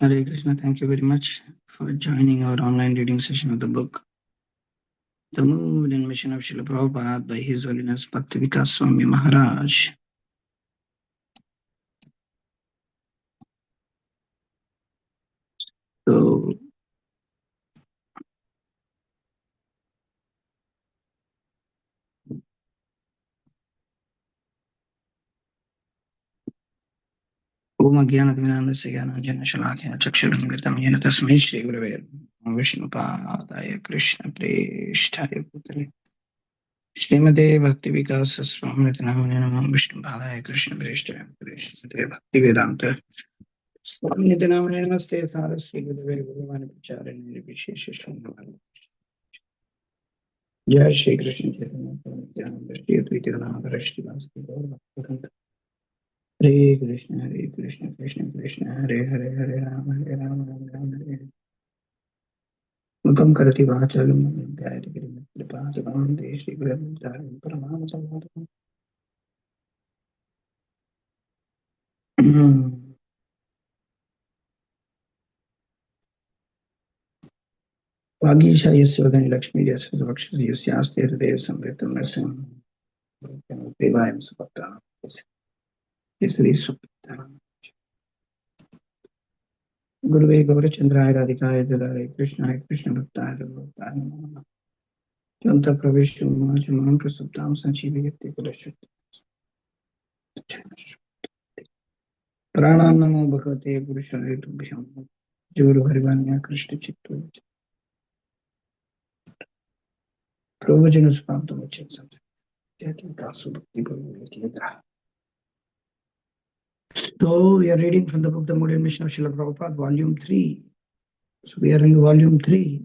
Hare Krishna, thank you very much for joining our online reading session of the book, The Mood and Mission of Srila Prabhupada by His Holiness Bhaktivedanta Swami Maharaj. So, Om Jnanatminandasya Jnananjana Shalakya Chakshuramitam Jena Tasmai Shri Gurave Namo Vishnupadaya Krishna Presthaya Bhutale Srimate Bhaktivedanta Swami Nityanamane Namo Vishnupadaya Krishna Presthaya Bhutale Bhaktivedanta Swami Nityanamane Namaste Saraswati Gurave Bhagavane Pracharine Vishesha Sundravane जय श्री कृष्ण चैतन्य प्रभु नित्यानंद श्री अद्वैत गदाधर श्रीवासदि गौर भक्तवृंद हरे कृष्ण कृष्ण कृष्ण हरे हरे हरे राम राम राम हरे हरे मुकं करोति वाचालं गायति गिरिपादं श्री गुरुचार्य परमानंद वागीशा यस्य वदने लक्ष्मी यस्य वक्षसि यस्यास्ते हृदये संवृतं नृसिंह देवायं सुभक्ता केसरी सुभक्ता गुरुवे गौरचंद्राय राधिकाय जलाय कृष्णाय कृष्ण भक्ताय भक्ताय नमः चंत प्रवेश मां प्रसुप्तां संजीवयति कुलशक्ति प्राणान् नमो भगवते पुरुषाय तुभ्यं जोरुहरिवाण्या कृष्ण चित्तो प्रवचन स्वांतो वचन संजय कासु भक्ति Bhagwati. So we are reading from the book The Mood and Mission of Srila Prabhupada, volume 3. So we are in volume 3,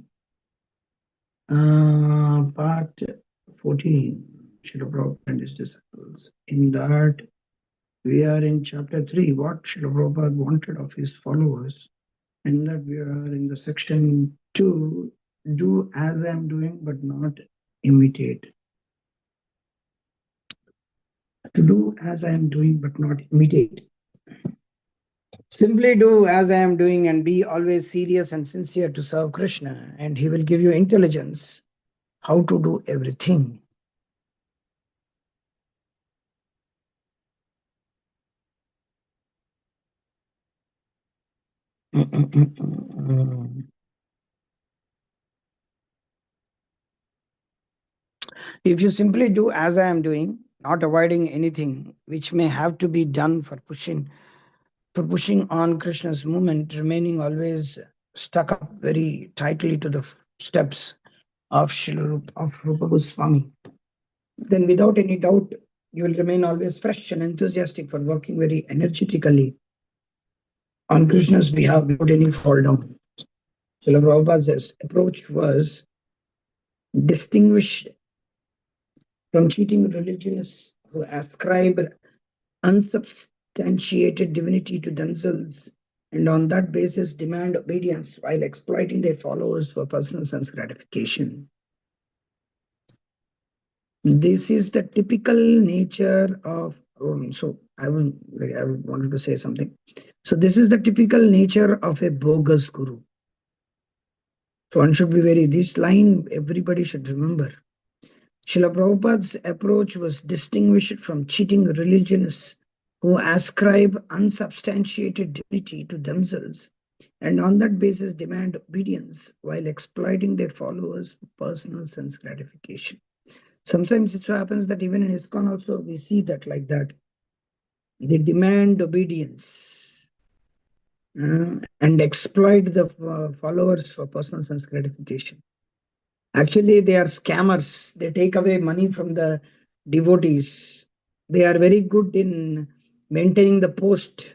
part 14, Srila Prabhupada and his disciples. In that, we are in chapter 3, what Srila Prabhupada wanted of his followers. In that, we are in the section 2, do as I am doing but not imitate. To do as I am doing but not imitate. Simply do as I am doing and be always serious and sincere to serve Krishna, and he will give you intelligence how to do everything. If you simply do as I am doing, not avoiding anything which may have to be done for pushing on Krishna's movement, remaining always stuck up very tightly to the steps of Rupa Goswami, then without any doubt you will remain always fresh and enthusiastic for working very energetically on Krishna's behalf without any fall down. Srila Prabhupada's approach was distinguished from cheating religionists who ascribe unsubstantiated divinity to themselves and on that basis demand obedience while exploiting their followers for personal sense gratification. This is the typical nature of I wanted to say something. So this is the typical nature of a bogus guru. So one should be this line everybody should remember. Srila Prabhupada's approach was distinguished from cheating religionists who ascribe unsubstantiated divinity to themselves and on that basis demand obedience while exploiting their followers for personal sense gratification. Sometimes it so happens that even in ISKCON also we see that like that. They demand obedience and exploit the followers for personal sense gratification. Actually, they are scammers. They take away money from the devotees. They are very good in maintaining the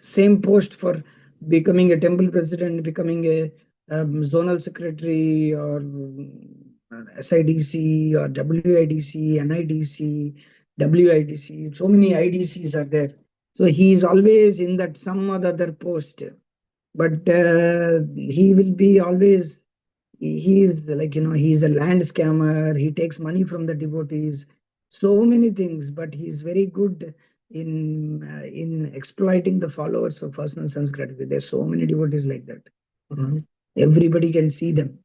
same post for becoming a temple president, becoming a zonal secretary or SIDC or WIDC, NIDC, WIDC. So many IDCs are there. So he is always in that some other post. But he will be always he is like he's a land scammer. He takes money from the devotees, so many things, but he's very good in exploiting the followers for personal sense gratification. There's so many devotees like that. Mhm. Everybody can see them.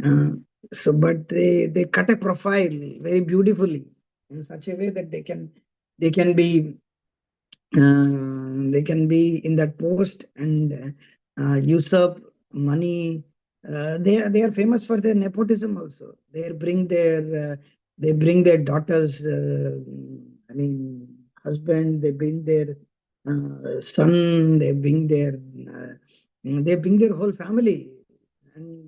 Uh, so, but they cut a profile very beautifully in such a way that they can be they can be in that post and usurp money. They are famous for their nepotism also. They bring their daughters. I mean, husband. They bring their son. They bring their whole family, and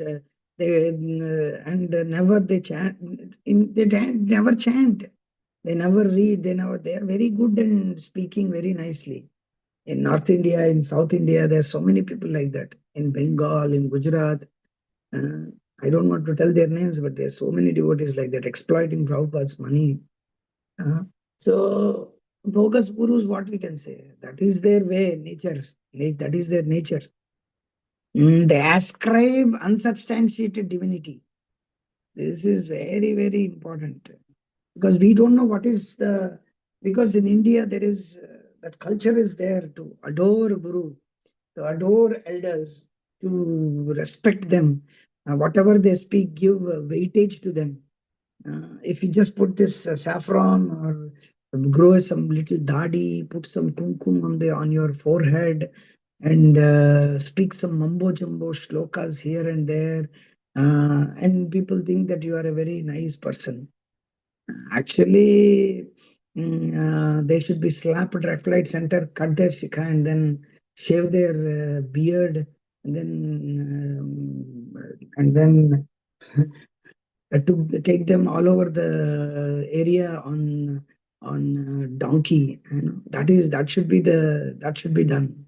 never they chant. Never chant. They never read. They are very good in speaking very nicely. In North India, in South India, there are so many people like that. In Bengal, in Gujarat, uh, I don't want to tell their names, but there are so many devotees like that exploiting Prabhupada's money. Uh, so bogus gurus, what we can say? That is their way, nature. That is their nature. They ascribe unsubstantiated divinity. This is very, very important, because we don't know what is the, because in India there is that culture is there to adore guru, to adore elders, to respect them. Whatever they speak, give weightage to them. If you just put this saffron or grow some little dadi, put some kumkum on your forehead, and speak some mumbo jumbo shlokas here and there, and people think that you are a very nice person. Actually, they should be slapped at red light center, cut their shikha, and then shave their beard, and then to take them all over the area on donkey. You know, that should be done.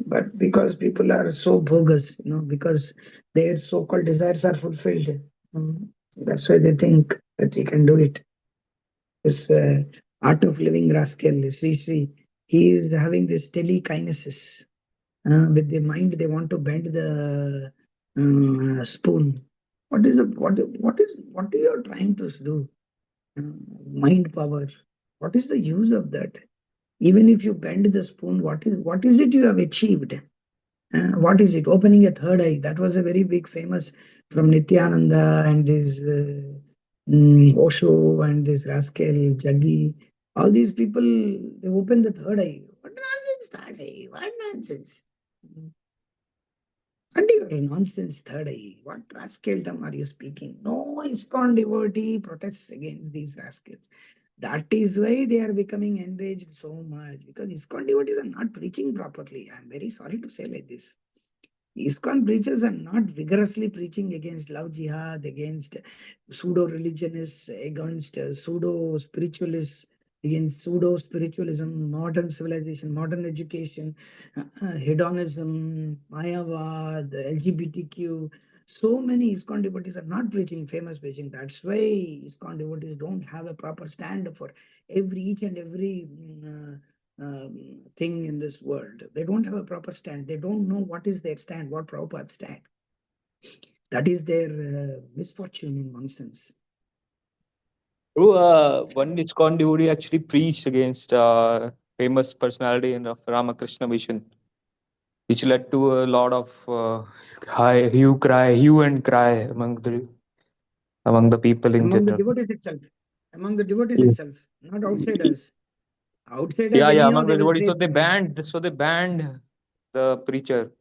But because people are so bogus, you know, because their so-called desires are fulfilled, that's why they think that they can do it. This art of living rascal, Sri Sri, he is having this telekinesis. With the mind, they want to bend the spoon. What you are trying to do? Uh, Mind power. What is the use of that? Even if you bend the spoon, what is it you have achieved? What is it? Opening a third eye. That was a very big famous from Nityananda and this Osho and this rascal Jaggi. All these people, they open the third eye. What nonsense, third eye? What nonsense? And your nonsense third eye. What rascaldom are you speaking? No ISKCON devotee protests against these rascals. That is why they are becoming enraged so much, because ISKCON devotees are not preaching properly. I'm very sorry to say like this. ISKCON preachers are not vigorously preaching against love jihad, against pseudo religionists, against pseudo spiritualists, against pseudo spiritualism, modern civilization, modern education, hedonism, Mayavad, LGBTQ. So many ISKCON devotees are not preaching famous preaching. That's why ISKCON devotees don't have a proper stand for each and every thing in this world. They don't have a proper stand. They don't know what is their stand, what Prabhupada's stand. That is their misfortune in one sense. True, one ISKCON devotee actually preached against famous personality in of Ramakrishna mission, which led to a lot of hue and cry among the people in Among the general. devotees itself. Among the devotees Yeah, itself, not outsiders. Outsiders, yeah, anyhow, among the devotees. So they banned the preacher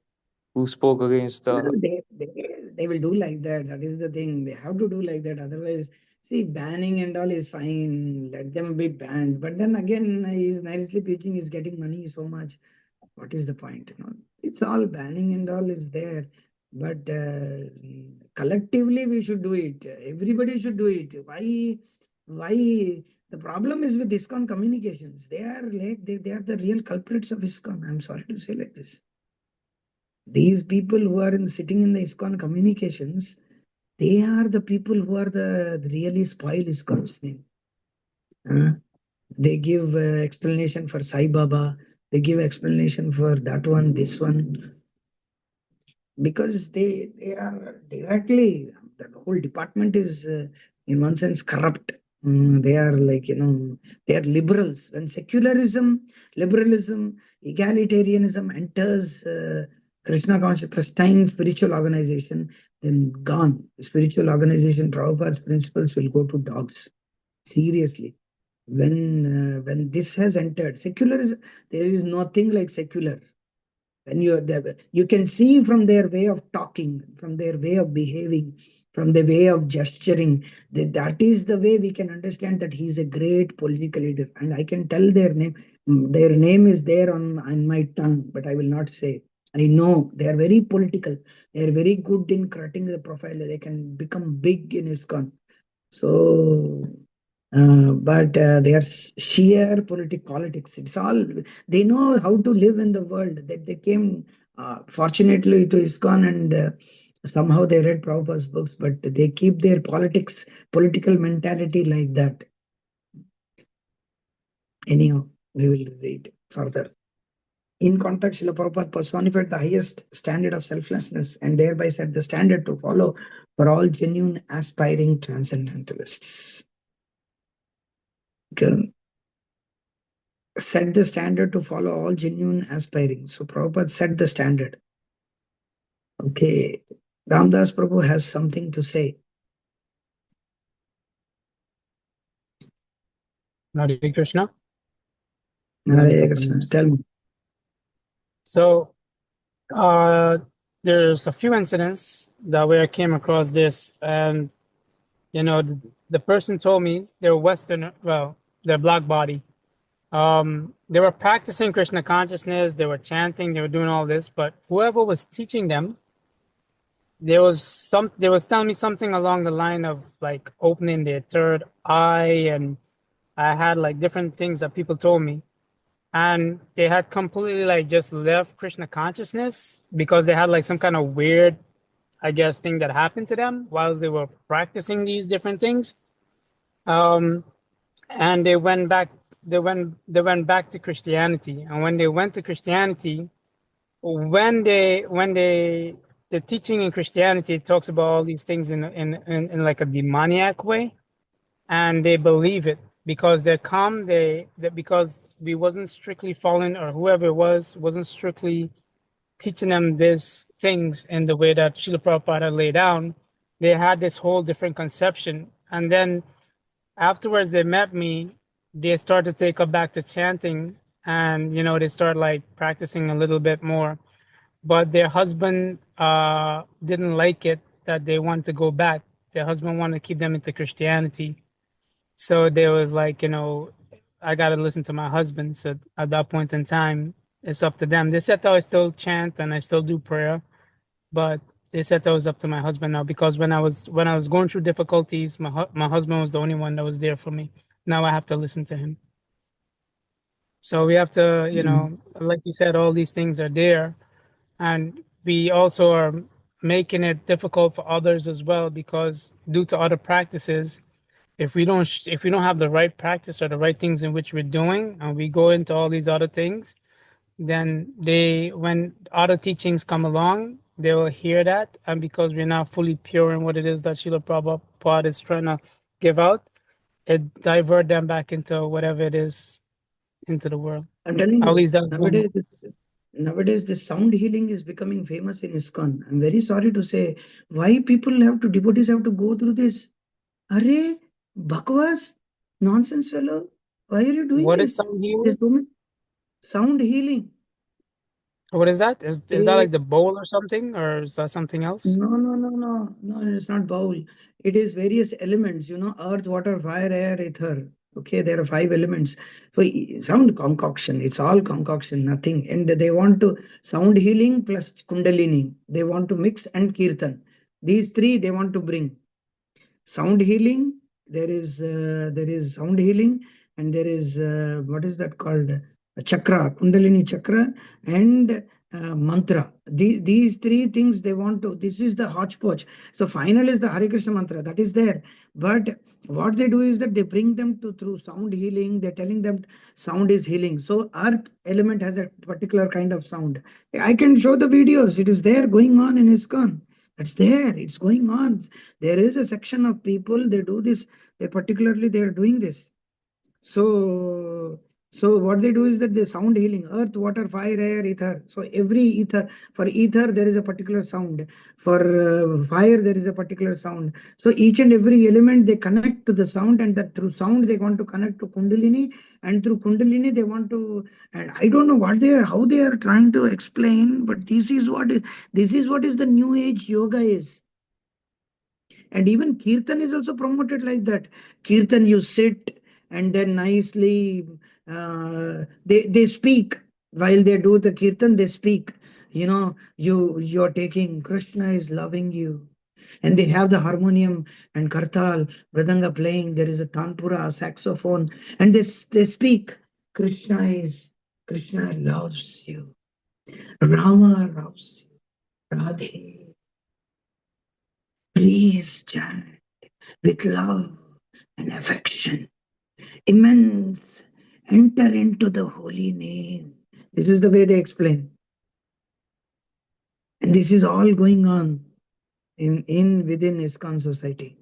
who spoke against no, the. they will do like that. That is the thing. They have to do like that. Otherwise, see, banning and all is fine. Let them be banned. But then again, he's nicely preaching, he's getting money so much. What is the point? You know, it's all banning and all is there. But collectively, we should do it. Everybody should do it. Why? The problem is with ISKCON communications. They are the real culprits of ISKCON. I'm sorry to say like this. These people who are sitting in the ISKCON communications, they are the people who are the really spoil ISKCON's name. Uh, they give explanation for Sai Baba. They give explanation for that one, this one, because they are directly, the whole department is in one sense corrupt. They are like, they are liberals. When secularism, liberalism, egalitarianism enters Krishna conscious, pristine spiritual organization, then gone. Spiritual organization, Prabhupada's principles will go to dogs. Seriously. When this has entered, secularism, there is nothing like secular. When you are there, you can see from their way of talking, from their way of behaving, from the way of gesturing, that is the way we can understand that he is a great political leader. And I can tell their name. Their name is there on my tongue, but I will not say. I know they are very political. They are very good in cutting the profile. They can become big in ISKCON. So, but they are sheer politics. It's all, they know how to live in the world. That they came fortunately to ISKCON, and somehow they read Prabhupada's books, but they keep their political mentality like that. Anyhow, we will read further. In context, Srila Prabhupada personified the highest standard of selflessness and thereby set the standard to follow for all genuine aspiring transcendentalists. Okay. Set the standard to follow all genuine aspiring. So Prabhupada set the standard. Okay. Ramdas Prabhu has something to say. Hare Krishna. Hare Krishna. Tell me. So there's a few incidents that where I came across this, and the person told me they're Western, well, they're black body. They were practicing Krishna consciousness, they were chanting, they were doing all this, but whoever was teaching them, they was telling me something along the line of like opening their third eye, and I had like different things that people told me. And they had completely like just left Krishna consciousness because they had like some kind of weird, I guess, thing that happened to them while they were practicing these different things. And they went back. They went back to Christianity. And when they went to Christianity, when they the teaching in Christianity talks about all these things in like a demoniac way, and they believe it because they're calm. Because we wasn't strictly following, or whoever it was wasn't strictly teaching them these things in the way that Srila Prabhupada laid down. They had this whole different conception, and then afterwards they met me. They started to take up back to chanting, and they start like practicing a little bit more. But their husband didn't like it that they wanted to go back. Their husband wanted to keep them into Christianity. So there was like, I got to listen to my husband. So at that point in time, it's up to them. They said that I still chant and I still do prayer, but they said that was up to my husband now, because when I was going through difficulties, my husband was the only one that was there for me. Now I have to listen to him. So we have to, like you said, all these things are there, and we also are making it difficult for others as well, because due to other practices, if we don't have the right practice or the right things in which we're doing, and we go into all these other things, then when other teachings come along, they will hear that, and because we're not fully pure in what it is that Srila Prabhupada is trying to give out, it divert them back into whatever it is into the world. I'm telling At you, least that's nowadays the sound healing is becoming famous in ISKCON. I'm very sorry to say, why devotees have to go through this? Arey, bakwas, nonsense fellow. Why are you doing what is this? sound healing? There's so much sound healing. What is that? Is that They like the bowl or something, or is that something else? No, it's not bowl. It is various elements, earth, water, fire, air, ether. Okay, there are 5 elements. So sound concoction, it's all concoction, nothing. And they want to sound healing plus kundalini. They want to mix and kirtan. These three they want to bring. Sound healing, there is sound healing, and there is what is that called? A chakra, kundalini chakra, and mantra. These three things they want to, this is the hodgepodge. So final is the Hare Krishna mantra, that is there. But what they do is that they bring them to through sound healing. They're telling them sound is healing. So earth element has a particular kind of sound. I can show the videos, it is there going on in ISKCON. That's there. It's going on. There is a section of people, they do this. They are doing this. So, so what they do is that they sound healing: earth, water, fire, air, ether. So every ether, for ether there is a particular sound. For fire there is a particular sound. So each and every element they connect to the sound, and that through sound they want to connect to Kundalini, and through Kundalini they want to. And I don't know what they are, how they are trying to explain, but this is what is the New Age yoga is. And even kirtan is also promoted like that. Kirtan, you sit and then nicely they speak. While they do the kirtan, they speak. You know, you're taking, Krishna is loving you. And they have the harmonium and kartal, mridanga playing. There is a tanpura, a saxophone, and they speak. Krishna loves you. Rama loves you. Radhe, please chant with love and affection, immense, enter into the holy name. This is the way they explain. And this is all going on within ISKCON society.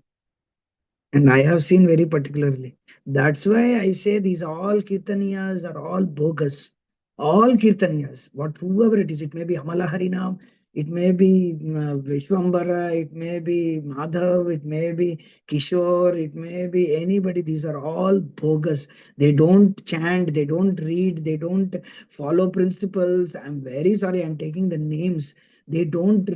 And I have seen very particularly. That's why I say these all kirtaniyas are all bogus. All kirtaniyas, whoever it may be Amala Harinam, it may be Vishwambara, it may be Madhav, it may be Kishore, it may be anybody. These are all bogus. They don't chant, they don't read, they don't follow principles. I'm very sorry, I'm taking the names. They don't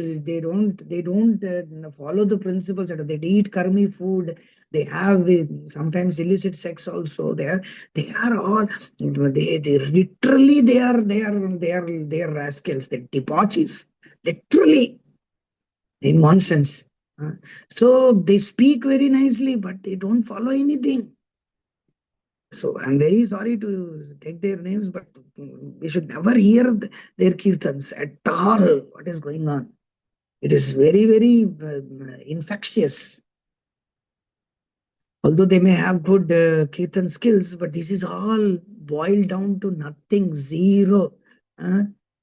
follow the principles. They eat karmi food. They have sometimes illicit sex also. They are all, they literally, they are rascals. They're debauchees. Literally, in one sense. So they speak very nicely, but they don't follow anything. So I'm very sorry to take their names, but we should never hear their kirtans at all. What is going on? It is very, very infectious. Although they may have good kirtan skills, but this is all boiled down to nothing, zero.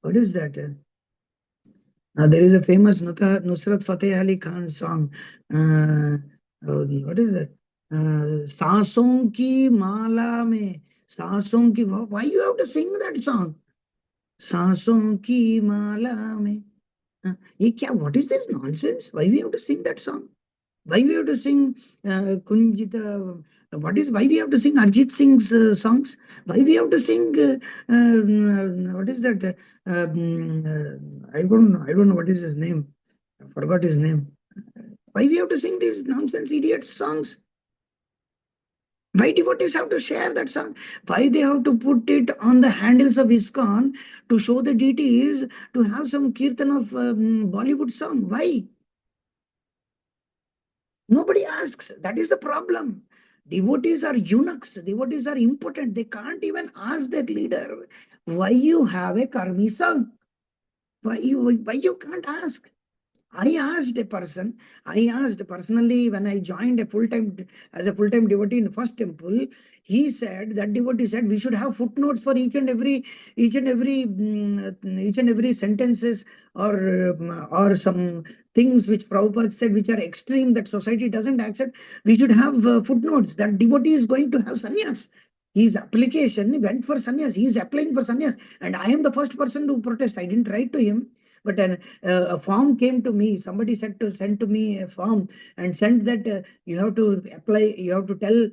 What is that? There is a famous Nusrat Fateh Ali Khan song. What is that? Saasons ki mala mein, saasons ki. Why you have to sing that song? Saasons ki mala mein. What is this nonsense? Why we have to sing that song? Why we have to sing Kunjita? Why we have to sing Arjit Singh's songs? Why we have to sing what is that? I don't know what is his name. I forgot his name. Why we have to sing these nonsense idiot songs? Why devotees have to share that song? Why they have to put it on the handles of ISKCON to show the deities to have some kirtan of Bollywood song? Why? Nobody asks. That is the problem. Devotees are eunuchs. Devotees are impotent. They can't even ask their leader, why you have a karmi song? Why you can't ask? I asked personally when I joined as a full-time devotee in the first temple. That devotee said we should have footnotes for each and every sentences or some things which Prabhupada said which are extreme that society doesn't accept. We should have footnotes that devotee is going to have sannyas. His application went for sannyas. He is applying for sannyas, and I am the first person to protest. I didn't write to him. But a form came to me. Somebody said to send to me a form and sent that you have to apply, you have to tell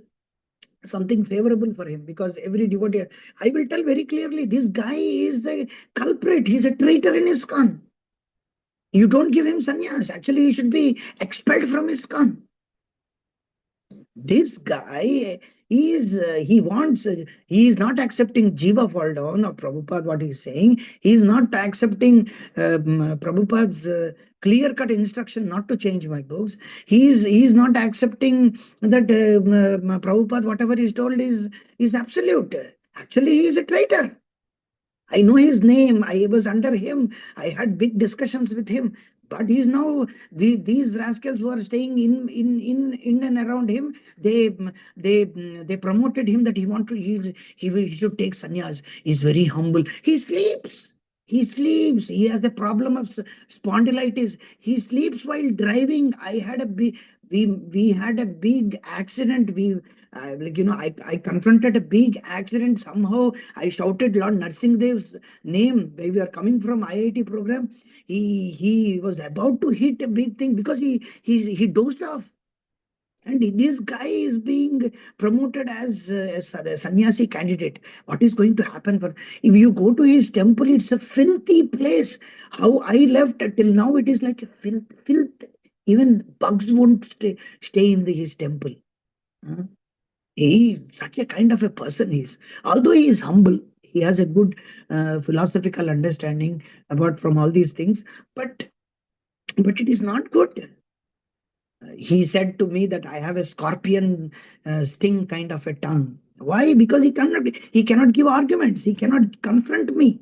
something favorable for him, because every devotee, I will tell very clearly, this guy is a culprit. He's a traitor in ISKCON. You don't give him sannyas. Actually, he should be expelled from ISKCON. This guy, he is not accepting Jiva fall down of Prabhupada, what he's saying. He is not accepting Prabhupada's clear-cut instruction not to change my books. He is not accepting that Prabhupada, whatever he's told is absolute. Actually, he is a traitor. I know his name. I was under him. I had big discussions with him. But he's now these rascals who are staying in and around him. They promoted him that he should take sannyas. He's very humble. He sleeps. He sleeps. He has a problem of spondylitis. He sleeps while driving. I had a big, we had a big accident. I confronted a big accident. Somehow I shouted Lord Narsingh Dev's name. We were coming from IIT program. He was about to hit a big thing because he dozed off. And this guy is being promoted as a sannyasi candidate. What is going to happen for? If you go to his temple, it's a filthy place. How I left till now, it is like a filth. Even bugs won't stay in his temple. Huh? He is such a kind of a person. Although he is humble, he has a good philosophical understanding about from all these things, but it is not good. He said to me that I have a scorpion sting kind of a tongue. Why? Because he cannot give arguments. He cannot confront me.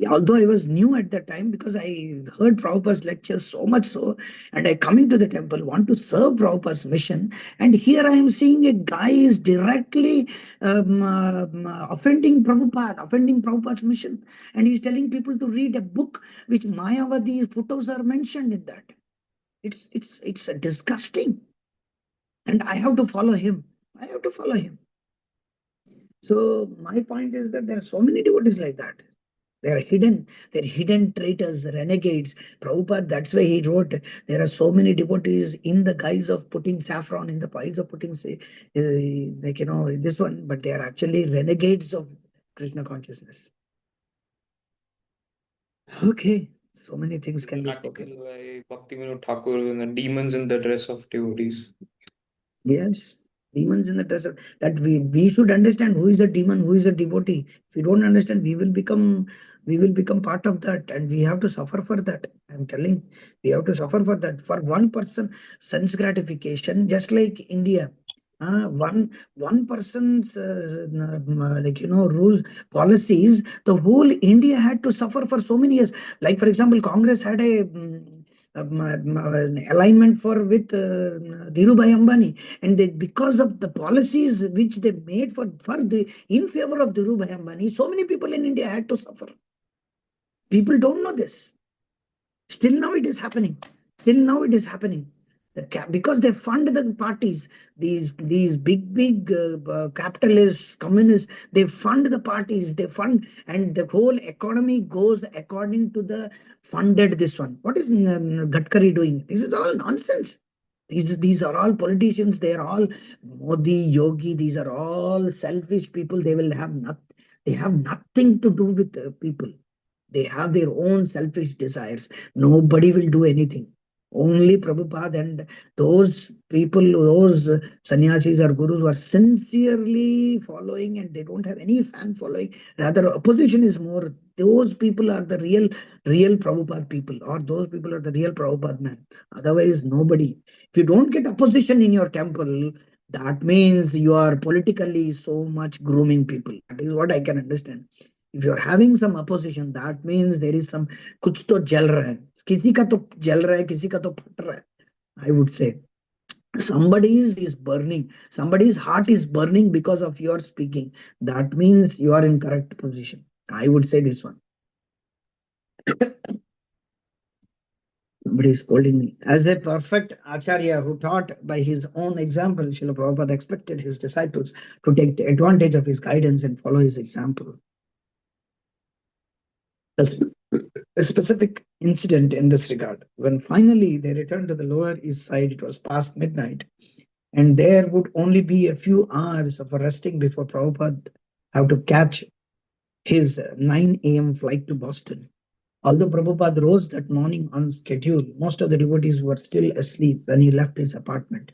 Although I was new at that time, because I heard Prabhupada's lectures so much so, and I come into the temple, want to serve Prabhupada's mission, and here I am seeing a guy is directly offending Prabhupada's mission, and he's telling people to read a book which Mayavadi photos are mentioned in that. It's disgusting, and I have to follow him. I have to follow him. So my point is that there are so many devotees like that. They're hidden traitors, renegades. Prabhupada, that's why he wrote, there are so many devotees in the guise of putting saffron, in the guise of putting, this one, but they are actually renegades of Krishna consciousness. Okay, so many things can be spoken. By Bhaktivinoda Thakur and the demons in the dress of devotees. Yes, demons in the desert. That we should understand who is a demon, who is a devotee. If we don't understand, we will become part of that, and we have to suffer for that. I'm telling, we have to suffer for that. For one person, sense gratification, just like India. One person's rules, policies, the whole India had to suffer for so many years. Like for example, Congress had a alignment with Dhirubhai Ambani, and because of the policies which they made in favor of Dhirubhai Ambani, so many people in India had to suffer. People don't know this. Still now it is happening. Because they fund the parties, these big capitalists, communists, they fund the parties, and the whole economy goes according to the funded this one. What is Gadkari doing? This is all nonsense. These are all politicians. They are all Modi, Yogi. These are all selfish people. They have nothing to do with people. They have their own selfish desires. Nobody will do anything. Only Prabhupada and those people, those sannyasis or gurus who are sincerely following, and they don't have any fan following. Rather, opposition is more. Those people are the real Prabhupada people, or those people are the real Prabhupada man. Otherwise, nobody. If you don't get opposition in your temple, that means you are politically so much grooming people. That is what I can understand. If you're having some opposition, that means there is some कुछ तो जल रहा है, किसी का तो जल रहा है, किसी का तो फट रहा है. I would say somebody's is burning, somebody's heart is burning because of your speaking. That means you are in correct position. I would say this one. Somebody is scolding me. As a perfect acharya who taught by his own example, Srila Prabhupada expected his disciples to take advantage of his guidance and follow his example. A specific incident in this regard. When finally they returned to the Lower East Side, it was past midnight, and there would only be a few hours of resting before Prabhupada have to catch his 9 a.m. flight to Boston. Although Prabhupada rose that morning on schedule, most of the devotees were still asleep when he left his apartment.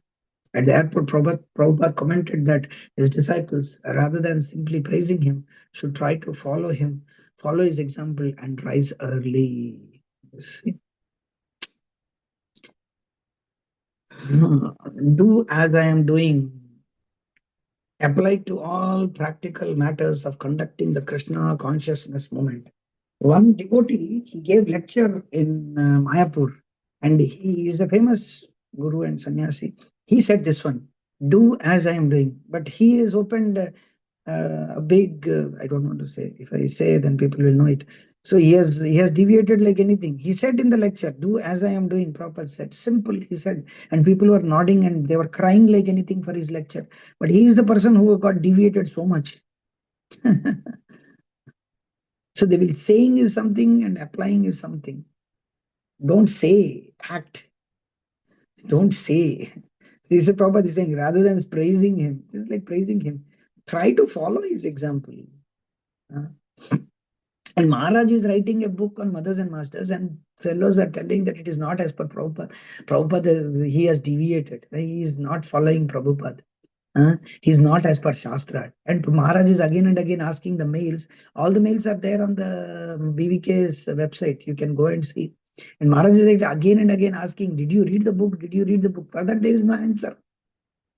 At the airport, Prabhupada commented that his disciples, rather than simply praising him, should try to follow his example and rise early. See? Do as I am doing. Applied to all practical matters of conducting the Krishna consciousness movement. One devotee, he gave lecture in Mayapur, and he is a famous guru and sannyasi. He said this one, do as I am doing. But he has opened a big, I don't want to say, if I say, then people will know it. So he has deviated like anything. He said in the lecture, do as I am doing, Prabhupada said. Simple, he said. And people were nodding and they were crying like anything for his lecture. But he is the person who got deviated so much. So they will saying is something and applying is something. Don't say, act. Don't say. This is Prabhupada is saying, rather than praising him, just like praising him, try to follow his example. Uh, And Maharaj is writing a book on mothers and masters, and fellows are telling that it is not as per Prabhupada. Prabhupada, he has deviated. He is not following Prabhupada. He is not as per Shastra. And Maharaj is again and again asking the mails. All the mails are there on the BVK's website. You can go and see. And Maharaj is again and again asking, did you read the book? Did you read the book? For that, there is no answer.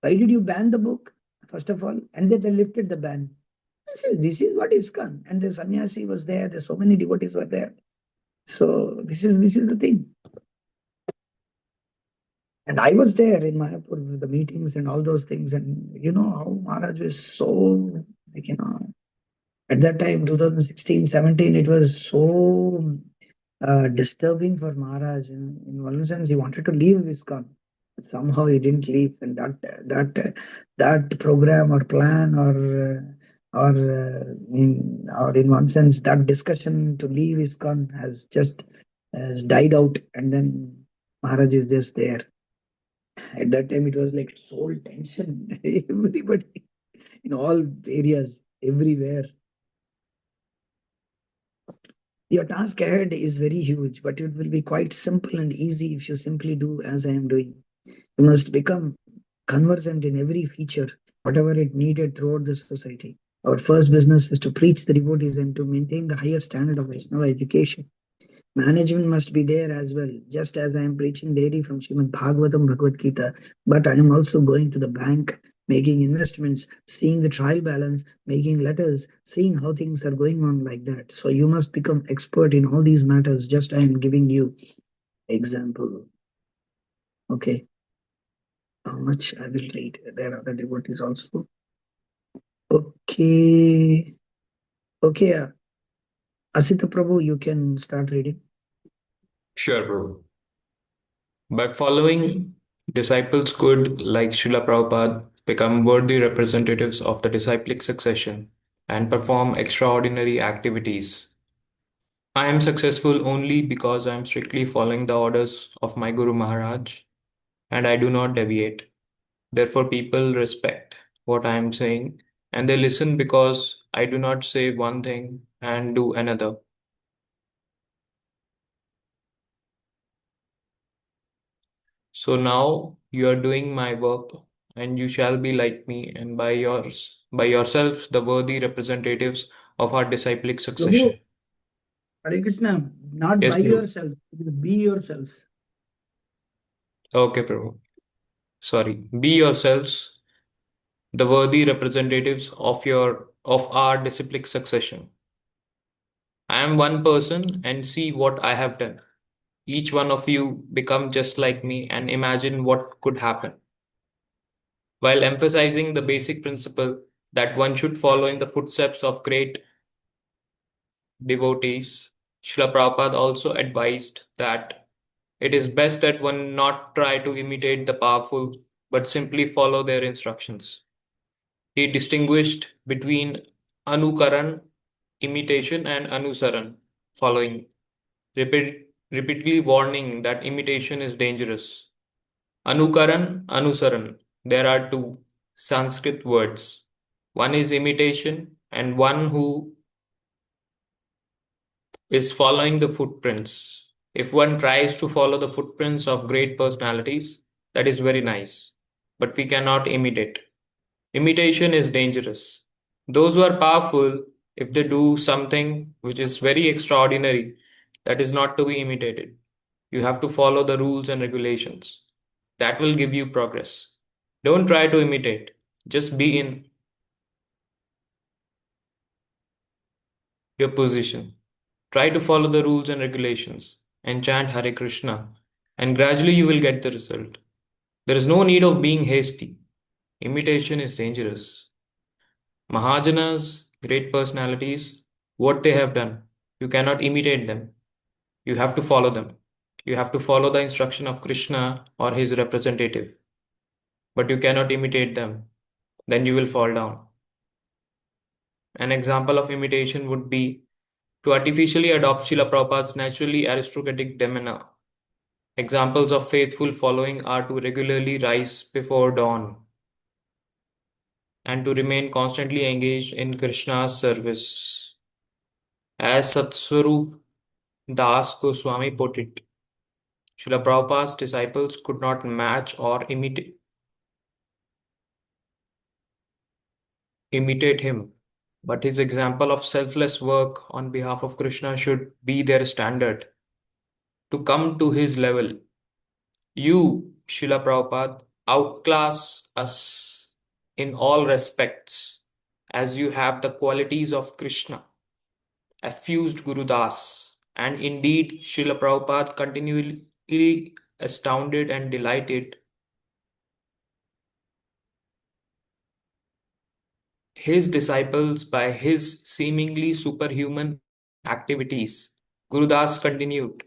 Why did you ban the book, first of all? And then they lifted the ban. This is what ISKCON. And the sannyasi was there. There's so many devotees were there. So this is the thing. And I was there in Mayapur with the meetings and all those things. And you know how Maharaj was so, like, at that time, 2016, 17, it was so disturbing for Maharaj. In one sense, he wanted to leave ISKCON. But somehow he didn't leave. And that program or plan or in one sense, that discussion to leave ISKCON has died out. And then Maharaj is just there. At that time, it was like soul tension. Everybody in all areas, everywhere. Your task ahead is very huge, but it will be quite simple and easy if you simply do as I am doing. You must become conversant in every feature, whatever it needed throughout the society. Our first business is to preach the devotees and to maintain the highest standard of Vaishnava education. Management must be there as well, just as I am preaching daily from Srimad Bhagavatam Bhagavad Gita, but I am also going to the bank, making investments, seeing the trial balance, making letters, seeing how things are going on like that. So you must become expert in all these matters, just I am giving you example. Okay. How much I will read. There are other devotees also. Okay. Okay. Asita Prabhu, you can start reading. Sure, bro. By following, disciples could, like Srila Prabhupada, become worthy representatives of the disciplic succession and perform extraordinary activities. I am successful only because I am strictly following the orders of my Guru Maharaj and I do not deviate. Therefore, people respect what I am saying and they listen because I do not say one thing and do another. So now you are doing my work, and you shall be like me, and by yourselves, the worthy representatives of our disciplic Prabhu, succession. Hare Krishna, not Yes, by Prabhu. yourself, be yourselves. Okay, Prabhu. Sorry. Be yourselves the worthy representatives of our disciplic succession. I am one person, and see what I have done. Each one of you become just like me, and imagine what could happen. While emphasizing the basic principle that one should follow in the footsteps of great devotees, Srila Prabhupada also advised that it is best that one not try to imitate the powerful, but simply follow their instructions. He distinguished between anukaran, imitation, and anusaran, following, repeatedly warning that imitation is dangerous. Anukaran, anusaran, there are two Sanskrit words. One is imitation, and one who is following the footprints. If one tries to follow the footprints of great personalities, that is very nice, but we cannot imitate. Imitation is dangerous. Those who are powerful, if they do something which is very extraordinary, that is not to be imitated. You have to follow the rules and regulations. That will give you progress. Don't try to imitate, just be in your position. Try to follow the rules and regulations and chant Hare Krishna, and gradually you will get the result. There is no need of being hasty. Imitation is dangerous. Mahajanas, great personalities, what they have done, you cannot imitate them. You have to follow them. You have to follow the instruction of Krishna or his representative. But you cannot imitate them. Then you will fall down. An example of imitation would be to artificially adopt Srila Prabhupada's naturally aristocratic demeanor. Examples of faithful following are to regularly rise before dawn and to remain constantly engaged in Krishna's service. As Satswarup Das Goswami put it, Srila Prabhupada's disciples could not match or imitate him, but his example of selfless work on behalf of Krishna should be their standard. To come to his level, you, Srila Prabhupada, outclass us in all respects, as you have the qualities of Krishna, effused Guru Das, and indeed Srila Prabhupada continually astounded and delighted his disciples by his seemingly superhuman activities. Guru Das continued,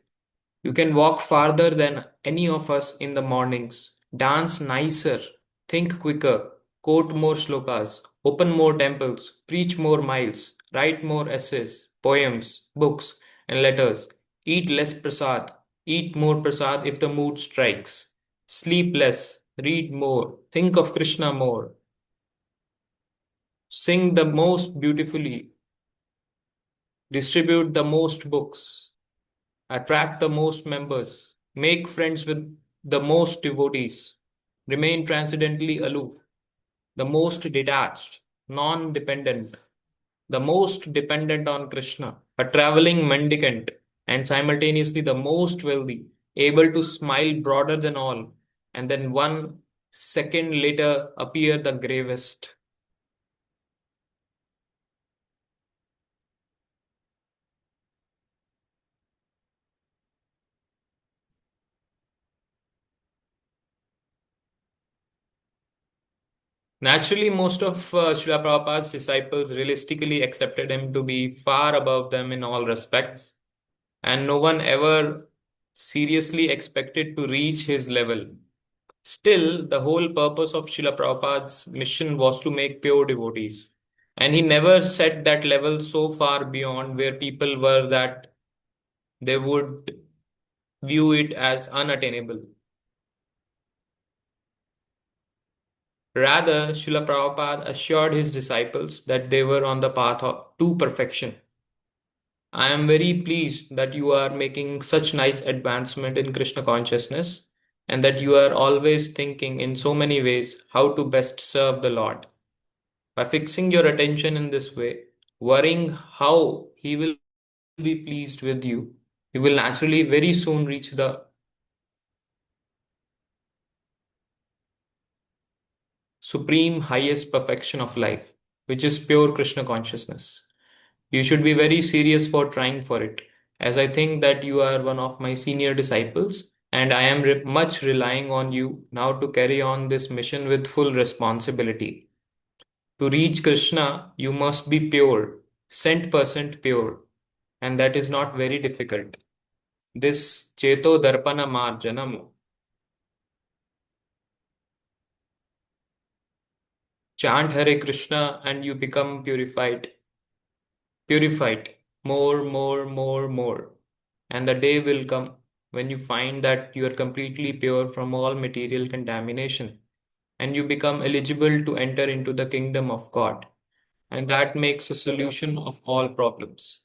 "You can walk farther than any of us in the mornings, dance nicer, think quicker, quote more slokas, open more temples, preach more miles, write more essays, poems, books, and letters, eat less prasad, eat more prasad if the mood strikes, sleep less, read more, think of Krishna more, sing the most beautifully, distribute the most books, attract the most members, make friends with the most devotees, remain transcendently aloof, the most detached, non dependent, the most dependent on Krishna, a traveling mendicant, and simultaneously the most wealthy, able to smile broader than all, and then 1 second later appear the gravest." Naturally, most of Srila Prabhupada's disciples realistically accepted him to be far above them in all respects, and no one ever seriously expected to reach his level. Still, the whole purpose of Srila Prabhupada's mission was to make pure devotees, and he never set that level so far beyond where people were that they would view it as unattainable. Rather, Srila Prabhupada assured his disciples that they were on the path to perfection. I am very pleased that you are making such nice advancement in Krishna consciousness and that you are always thinking in so many ways how to best serve the Lord. By fixing your attention in this way, worrying how He will be pleased with you, you will naturally very soon reach the supreme highest perfection of life, which is pure Krishna consciousness. You should be very serious for trying for it, as I think that you are one of my senior disciples, and I am much relying on you now to carry on this mission with full responsibility. To reach Krishna, you must be pure, cent% pure, and that is not very difficult. This Cheto Darpana Marjanam, chant Hare Krishna and you become purified, more. And the day will come when you find that you are completely pure from all material contamination and you become eligible to enter into the kingdom of God. And that makes a solution of all problems.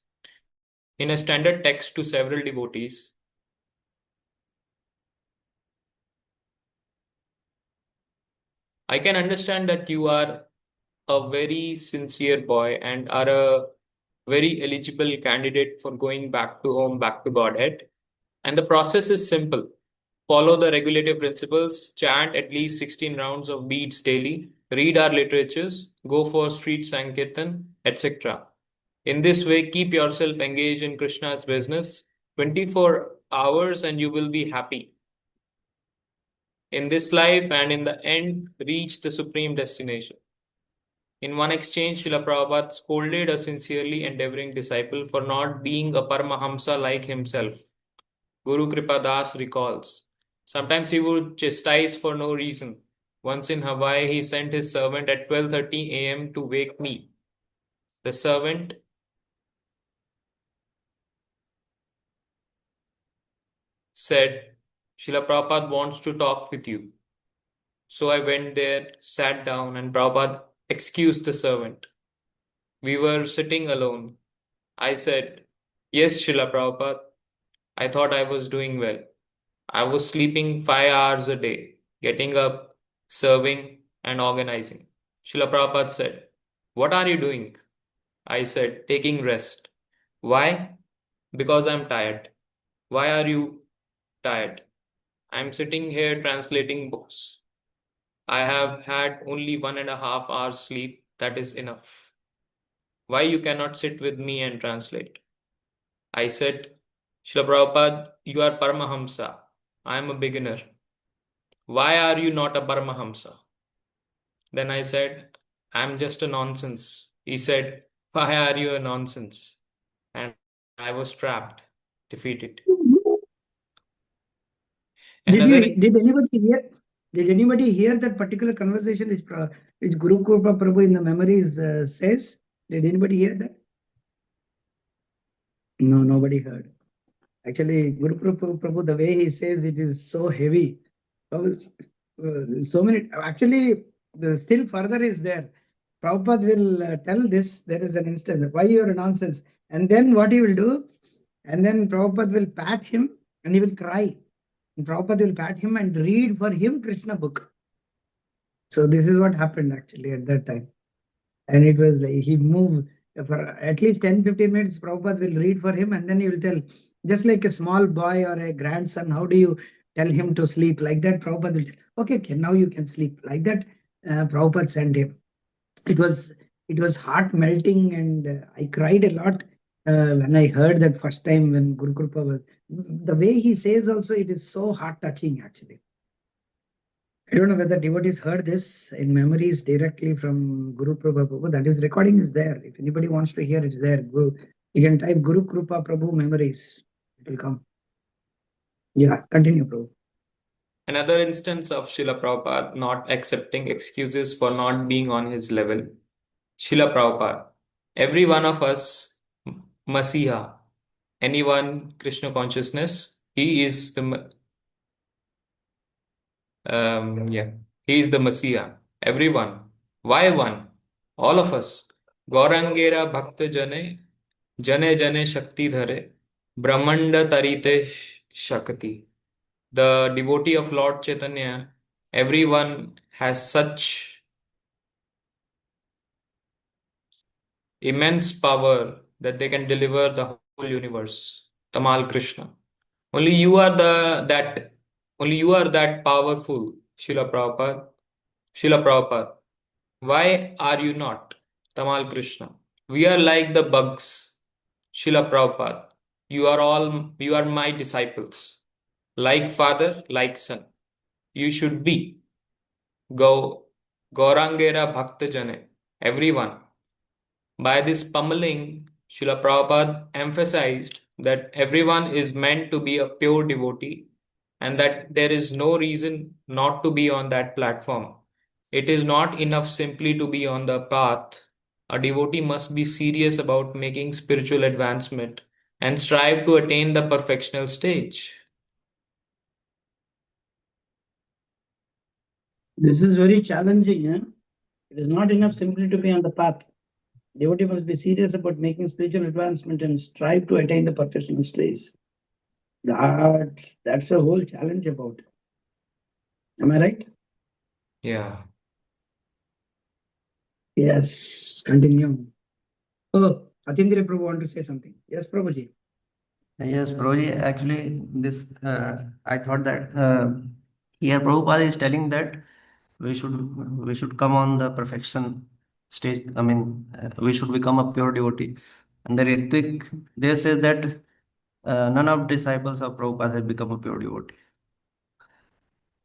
In a standard text to several devotees, I can understand that you are a very sincere boy and are a very eligible candidate for going back to home, back to Godhead. And the process is simple. Follow the regulative principles, chant at least 16 rounds of beads daily, read our literatures, go for street sankirtan, etc. In this way, keep yourself engaged in Krishna's business 24 hours and you will be happy. In this life and in the end, reach the supreme destination. In one exchange, Srila Prabhupada scolded a sincerely endeavoring disciple for not being a Paramahamsa like himself. Guru Kripadas recalls. Sometimes he would chastise for no reason. Once in Hawaii, he sent his servant at 12:30 a.m. to wake me. The servant said, Srila Prabhupada wants to talk with you. So I went there, sat down, and Prabhupada excused the servant. We were sitting alone. I said, Yes, Srila Prabhupada. I thought I was doing well. I was sleeping 5 hours a day, getting up, serving, and organizing. Srila Prabhupada said, What are you doing? I said, Taking rest. Why? Because I'm tired. Why are you tired? I'm sitting here translating books. I have had only 1.5 hours sleep. That is enough. Why you cannot sit with me and translate? I said, Srila Prabhupada, you are Paramahamsa. I am a beginner. Why are you not a Paramahamsa? Then I said, I'm just a nonsense. He said, Why are you a nonsense? And I was trapped, defeated. Another Did anybody hear that particular conversation which Guru Kripa Prabhu in the memories says? Did anybody hear that? No, nobody heard. Actually, Guru Prabhu, the way he says it is so heavy. So many. Actually, the still further is there. Prabhupada will tell this. There is an instance. Why you are a nonsense? And then what he will do? And then Prabhupada will pat him and he will cry. And Prabhupada will pat him and read for him Krishna book. So this is what happened actually at that time. And it was like he moved for at least 10-15 minutes. Prabhupada will read for him and then he will tell, just like a small boy or a grandson, how do you tell him to sleep? Like that, Prabhupada will tell, okay, now you can sleep. Like that, Prabhupada sent him. It was heart melting, and I cried a lot when I heard that first time when Guru Kripa was. The way he says also, it is so heart touching actually. I don't know whether devotees heard this in memories directly from Guru Kripa Prabhu. That is, recording is there. If anybody wants to hear, it's there. You can type Guru Kripa Prabhu memories. It will come. Yeah, continue, Prabhu. Another instance of Srila Prabhupada not accepting excuses for not being on his level. Srila Prabhupada, every one of us, Masiha, anyone Krishna consciousness, he is the he is the Messiah. Everyone. Why one? All of us. Gaurangera Bhakta Jane, Jane Jane Shakti Dhare, Brahmanda Tarite Shakti. The devotee of Lord Chaitanya, everyone has such immense power that they can deliver the whole universe. Tamal Krishna. Only you are that powerful, Srila Prabhupada. Srila Prabhupada. Why are you not? Tamal Krishna. We are like the bugs. Srila Prabhupada. You are my disciples. Like father, like son. You should be. Go, Gaurangera Bhakta Jane. Everyone. By this pummeling, Srila Prabhupada emphasized that everyone is meant to be a pure devotee and that there is no reason not to be on that platform. It is not enough simply to be on the path. A devotee must be serious about making spiritual advancement and strive to attain the perfectional stage. This is very challenging. It is not enough simply to be on the path. Devotee must be serious about making spiritual advancement and strive to attain the perfectional stage. That's a whole challenge about it. Am I right? Yeah. Yes. Continue. Oh, Atindra Prabhu want to say something. Yes, Prabhuji. Yes, Prabhuji, actually, I thought that here Prabhupada is telling that we should come on the perfection stage. I mean, we should become a pure devotee. And the Ritvik, they says that none of disciples of Prabhupada have become a pure devotee.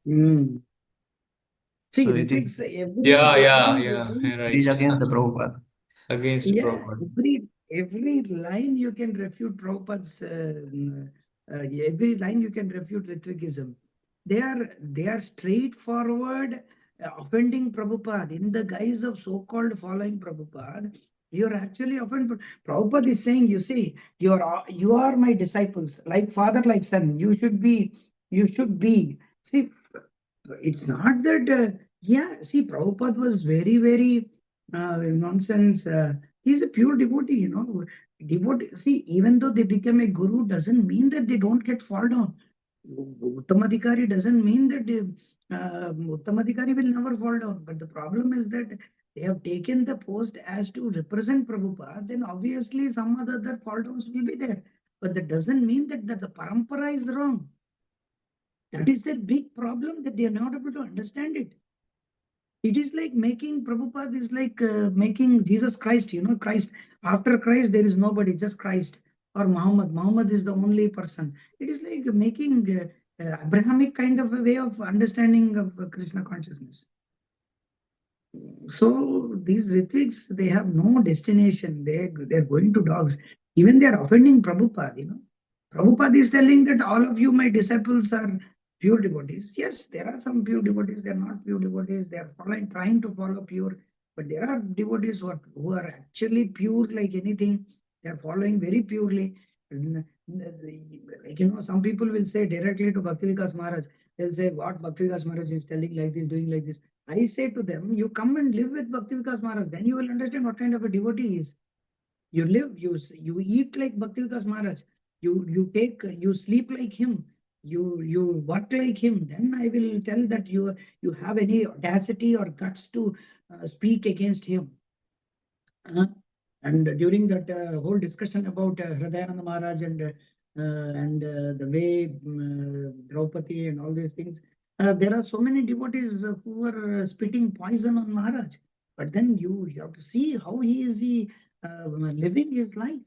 Hmm. See, So Ritwik's every Yeah, yeah, every yeah, line, you're it is right. against the Prabhupada. Against yeah, Prabhupada. every line you can refute Prabhupada's every line you can refute Ritvikism. They are straightforward, offending Prabhupada in the guise of so-called following Prabhupada. You're actually offending. Prabhupada is saying, you see, you are my disciples, like father, like son. You should be. See, it's not that, yeah, see, Prabhupada was very, very nonsense. He's a pure devotee, Devotee, see, even though they become a guru, doesn't mean that they don't get fall down. Uttamadhikari doesn't mean that Uttamadhikari will never fall down. But the problem is that they have taken the post as to represent Prabhupada, then obviously some other fall downs will be there. But that doesn't mean that the parampara is wrong. That is their big problem, that they are not able to understand it. It is like making Prabhupada is like making Jesus Christ, Christ. After Christ, there is nobody, just Christ or Muhammad. Muhammad is the only person. It is like making Abrahamic kind of a way of understanding of Krishna consciousness. So these Ritviks, they have no destination. They're going to dogs. Even they are offending Prabhupada. Prabhupada is telling that all of you, my disciples, are pure devotees. Yes, there are some pure devotees. They're not pure devotees. They are trying to follow pure. But there are devotees who are actually pure like anything. They are following very purely. Like, some people will say directly to Bhakti Maharaj. They'll say, what Bhakti Maharaj is telling like this, doing like this. I say to them, you come and live with Bhakti Maharaj. Then you will understand what kind of a devotee he is. You live, you eat like Bhakti Maharaj. You sleep like him. You work like him. Then I will tell that you have any audacity or guts to speak against him. And during that whole discussion about Hridayananda Maharaj and the way Draupadi and all these things, there are so many devotees who are spitting poison on Maharaj. But then you have to see how living his life,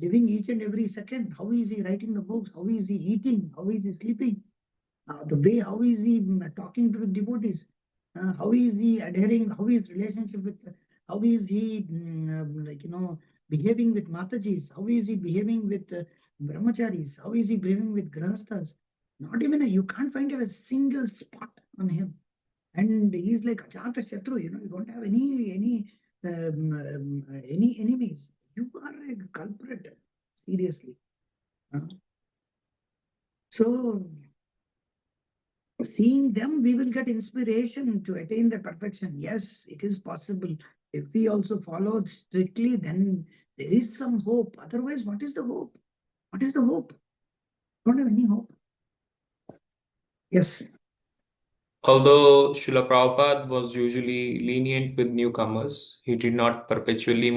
living each and every second. How is he writing the books? How is he eating? How is he sleeping? The way how is he talking to the devotees, how is he adhering, how is relationship with, how is he behaving with Matajis, how is he behaving with brahmacharis, how is he behaving with grahasthas. Not even you can't find a single spot on him. And he's like Ajata Shatru, you don't have any enemies. You are a culprit, seriously. Uh, So seeing them, we will get inspiration to attain the perfection. Yes, it is possible. If we also follow strictly, then there is some hope. Otherwise, what is the hope? What is the hope? Don't have any hope. Yes. Although Srila Prabhupada was usually lenient with newcomers, he did not perpetually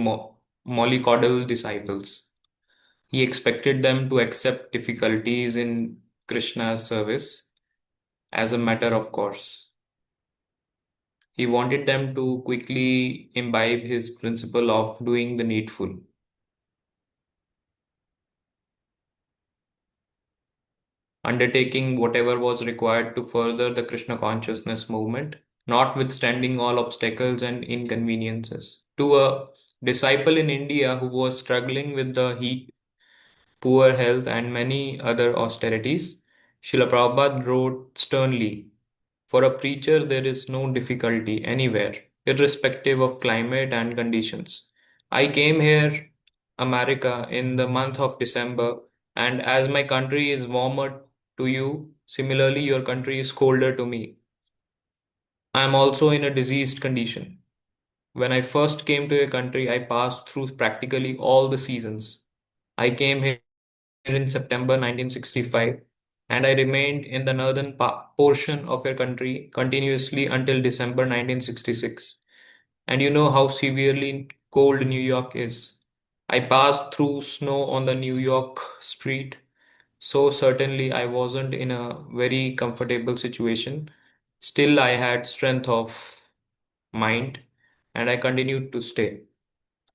mollycoddle disciples. He expected them to accept difficulties in Krishna's service as a matter of course. He wanted them to quickly imbibe his principle of doing the needful. Undertaking whatever was required to further the Krishna consciousness movement, notwithstanding all obstacles and inconveniences. To a disciple in India who was struggling with the heat, poor health, and many other austerities, Srila Prabhupada wrote sternly, for a preacher, there is no difficulty anywhere, irrespective of climate and conditions. I came here, America, in the month of December, and as my country is warmer to you, similarly, your country is colder to me. I am also in a diseased condition. When I first came to your country, I passed through practically all the seasons. I came here in September 1965 and I remained in the northern portion of your country continuously until December 1966. And you know how severely cold New York is. I passed through snow on the New York street, so certainly I wasn't in a very comfortable situation. Still, I had strength of mind and I continued to stay.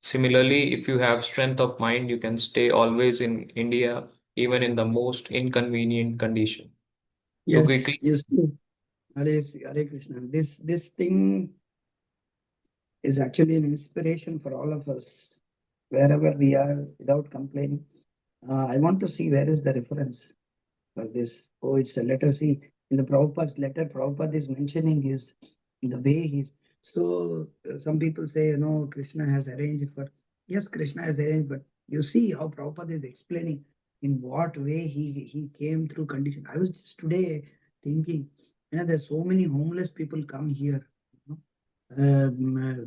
Similarly, if you have strength of mind, you can stay always in India, even in the most inconvenient condition. To Yes, quickly, you see. Hare Krishna. This thing is actually an inspiration for all of us, wherever we are, without complaining. I want to see where is the reference for this. Oh, it's a letter. See, in the Prabhupada's letter, Prabhupada is mentioning his the way he's. So some people say, Krishna has arranged for. Yes, Krishna has arranged, but you see how Prabhupada is explaining in what way he came through condition. I was just today thinking, there's so many homeless people come here. You know.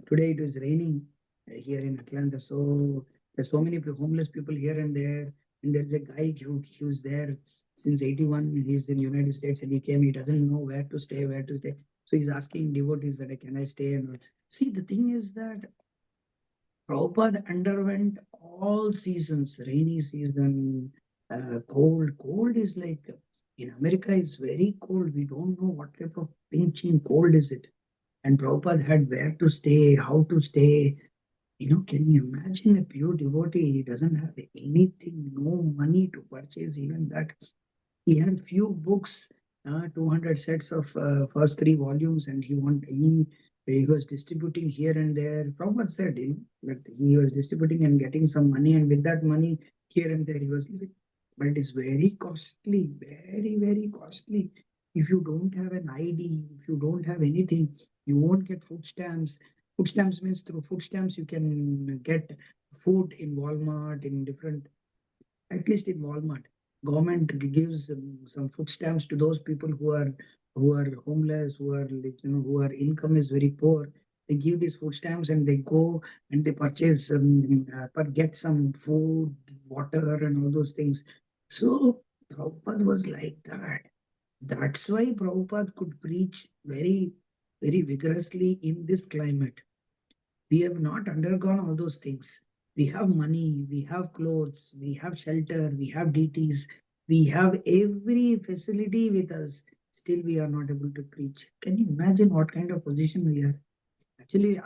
Today it was raining here in Atlanta, so there's so many homeless people here and there. And there's a guy who was there since 81. He's in United States and he came. He doesn't know where to stay, where to stay. So he's asking devotees that can I stay and all. See, the thing is that Prabhupada underwent all seasons, rainy season, cold. Cold is like in America is very cold. We don't know what type of pinching cold is it. And Prabhupada had where to stay, how to stay. Can you imagine a pure devotee? He doesn't have anything, no money to purchase even that. He had few books, 200 sets of first three volumes, and he was distributing here and there. Prabhupada said, that he was distributing and getting some money, and with that money, here and there, he was living. But it is very costly, very, very costly. If you don't have an ID, if you don't have anything, you won't get food stamps. Food stamps means through food stamps you can get food in Walmart, in different, at least in Walmart, government gives some food stamps to those people who are homeless, who are like, who are income is very poor. They give these food stamps and they go and they purchase but get some food, water, and all those things. So Prabhupada was like that. That's why Prabhupada could preach very, very vigorously in this climate. We have not undergone all those things. We have money, we have clothes, we have shelter, we have deities, we have every facility with us. Still, we are not able to preach. Can you imagine what kind of position we are? Actually,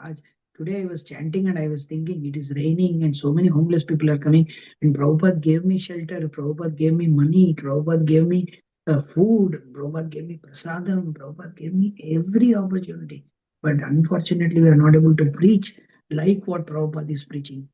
today I was chanting and I was thinking it is raining and so many homeless people are coming. And Prabhupada gave me shelter, Prabhupada gave me money, Prabhupada gave me food, Prabhupada gave me prasadam, Prabhupada gave me every opportunity. But unfortunately, we are not able to preach like what Prabhupada is preaching.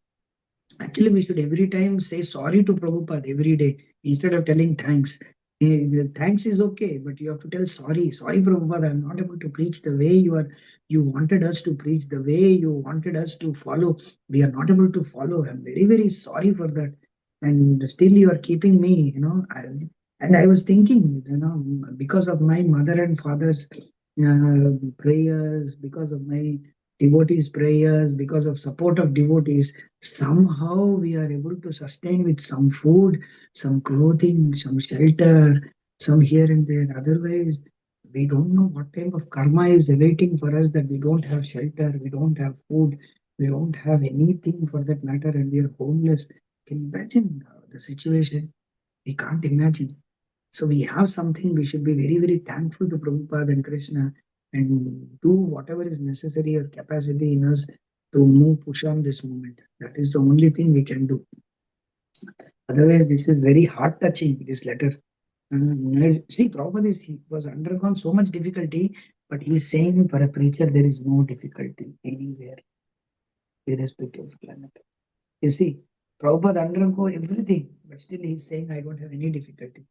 Actually, we should every time say sorry to Prabhupada every day instead of telling thanks. Thanks is okay, but you have to tell sorry. Sorry, Prabhupada, I'm not able to preach the way you wanted us to preach, the way you wanted us to follow. We are not able to follow. I'm very, very sorry for that. And still you are keeping me, and I was thinking, because of my mother and father's prayers, because of my devotees' prayers, because of support of devotees, somehow we are able to sustain with some food, some clothing, some shelter, some here and there. Otherwise, we don't know what type of karma is awaiting for us that we don't have shelter, we don't have food, we don't have anything for that matter, and we are homeless. Can you imagine the situation? We can't imagine. So we have something, we should be very, very thankful to Prabhupada and Krishna and do whatever is necessary or capacity in us to move, push on this movement. That is the only thing we can do. Otherwise, this is very heart touching, this letter. See, Prabhupada he was undergone so much difficulty, but he is saying for a preacher there is no difficulty anywhere, irrespective of climate. You see, Prabhupada undergo everything, but still he is saying, I don't have any difficulty.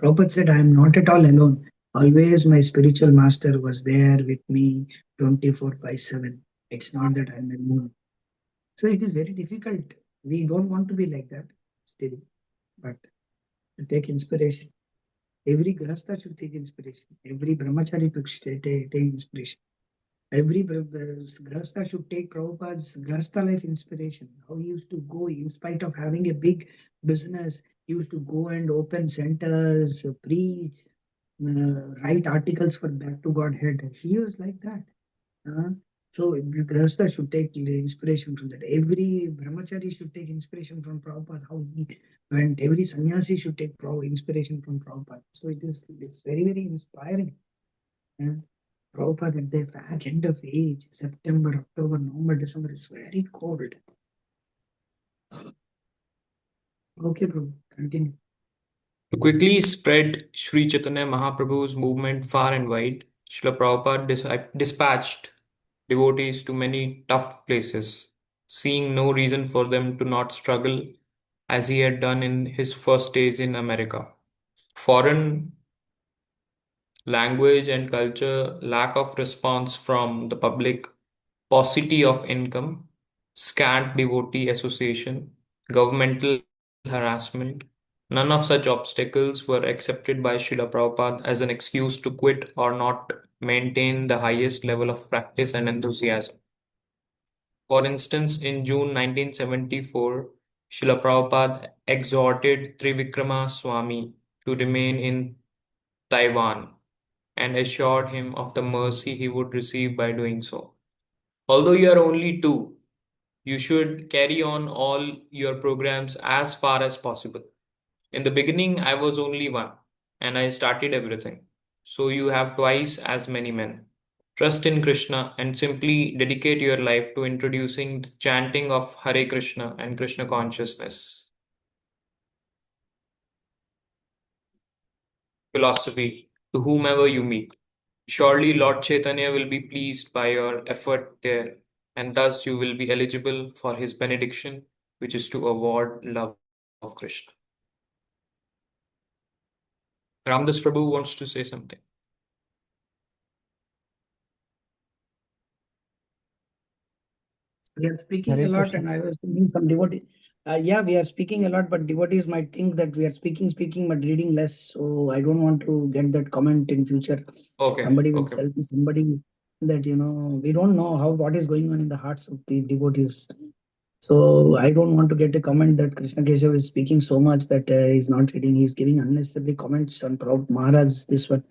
Prabhupada said, I am not at all alone. Always my spiritual master was there with me 24 by 7. It's not that I'm alone. So it is very difficult. We don't want to be like that still, but to take inspiration. Every grahastha should take inspiration. Every brahmachari should take inspiration. Every grahastha should take Prabhupada's grahastha life inspiration. How he used to go, in spite of having a big business, he used to go and open centers, preach, write articles for Back to Godhead. He was like that. Uh, so Grahastha should take inspiration from that. Every brahmachari should take inspiration from Prabhupada, how he went. Every sannyasi should take inspiration from Prabhupada. So it's very, very inspiring. Uh, Prabhupada at the back end of age, September, October, November, December, it's very cold. Okay, Prabhu, continue. To quickly spread Sri Chaitanya Mahaprabhu's movement far and wide, Srila Prabhupada dispatched devotees to many tough places, seeing no reason for them to not struggle as he had done in his first days in America. Foreign language and culture, lack of response from the public, paucity of income, scant devotee association, governmental harassment. None of such obstacles were accepted by Srila Prabhupada as an excuse to quit or not maintain the highest level of practice and enthusiasm. For instance, in June 1974, Srila Prabhupada exhorted Trivikrama Swami to remain in Taiwan and assured him of the mercy he would receive by doing so. Although you are only two, you should carry on all your programs as far as possible. In the beginning, I was only one, and I started everything. So you have twice as many men. Trust in Krishna and simply dedicate your life to introducing the chanting of Hare Krishna and Krishna consciousness. Philosophy to whomever you meet. Surely Lord Chaitanya will be pleased by your effort there, and thus you will be eligible for his benediction, which is to award love of Krishna. Ramdas Prabhu wants to say something. We are speaking Hare a lot, Krishna. and I was thinking some devotee. Yeah, we are speaking a lot, but devotees might think that we are speaking, but reading less. So I don't want to get that comment in future. Okay, Somebody will okay. sell me somebody that we don't know what is going on in the hearts of the devotees. So I don't want to get a comment that Krishna Keshav is speaking so much that he's not reading. He's giving unnecessary comments on Prabhupada Maharaj. This one.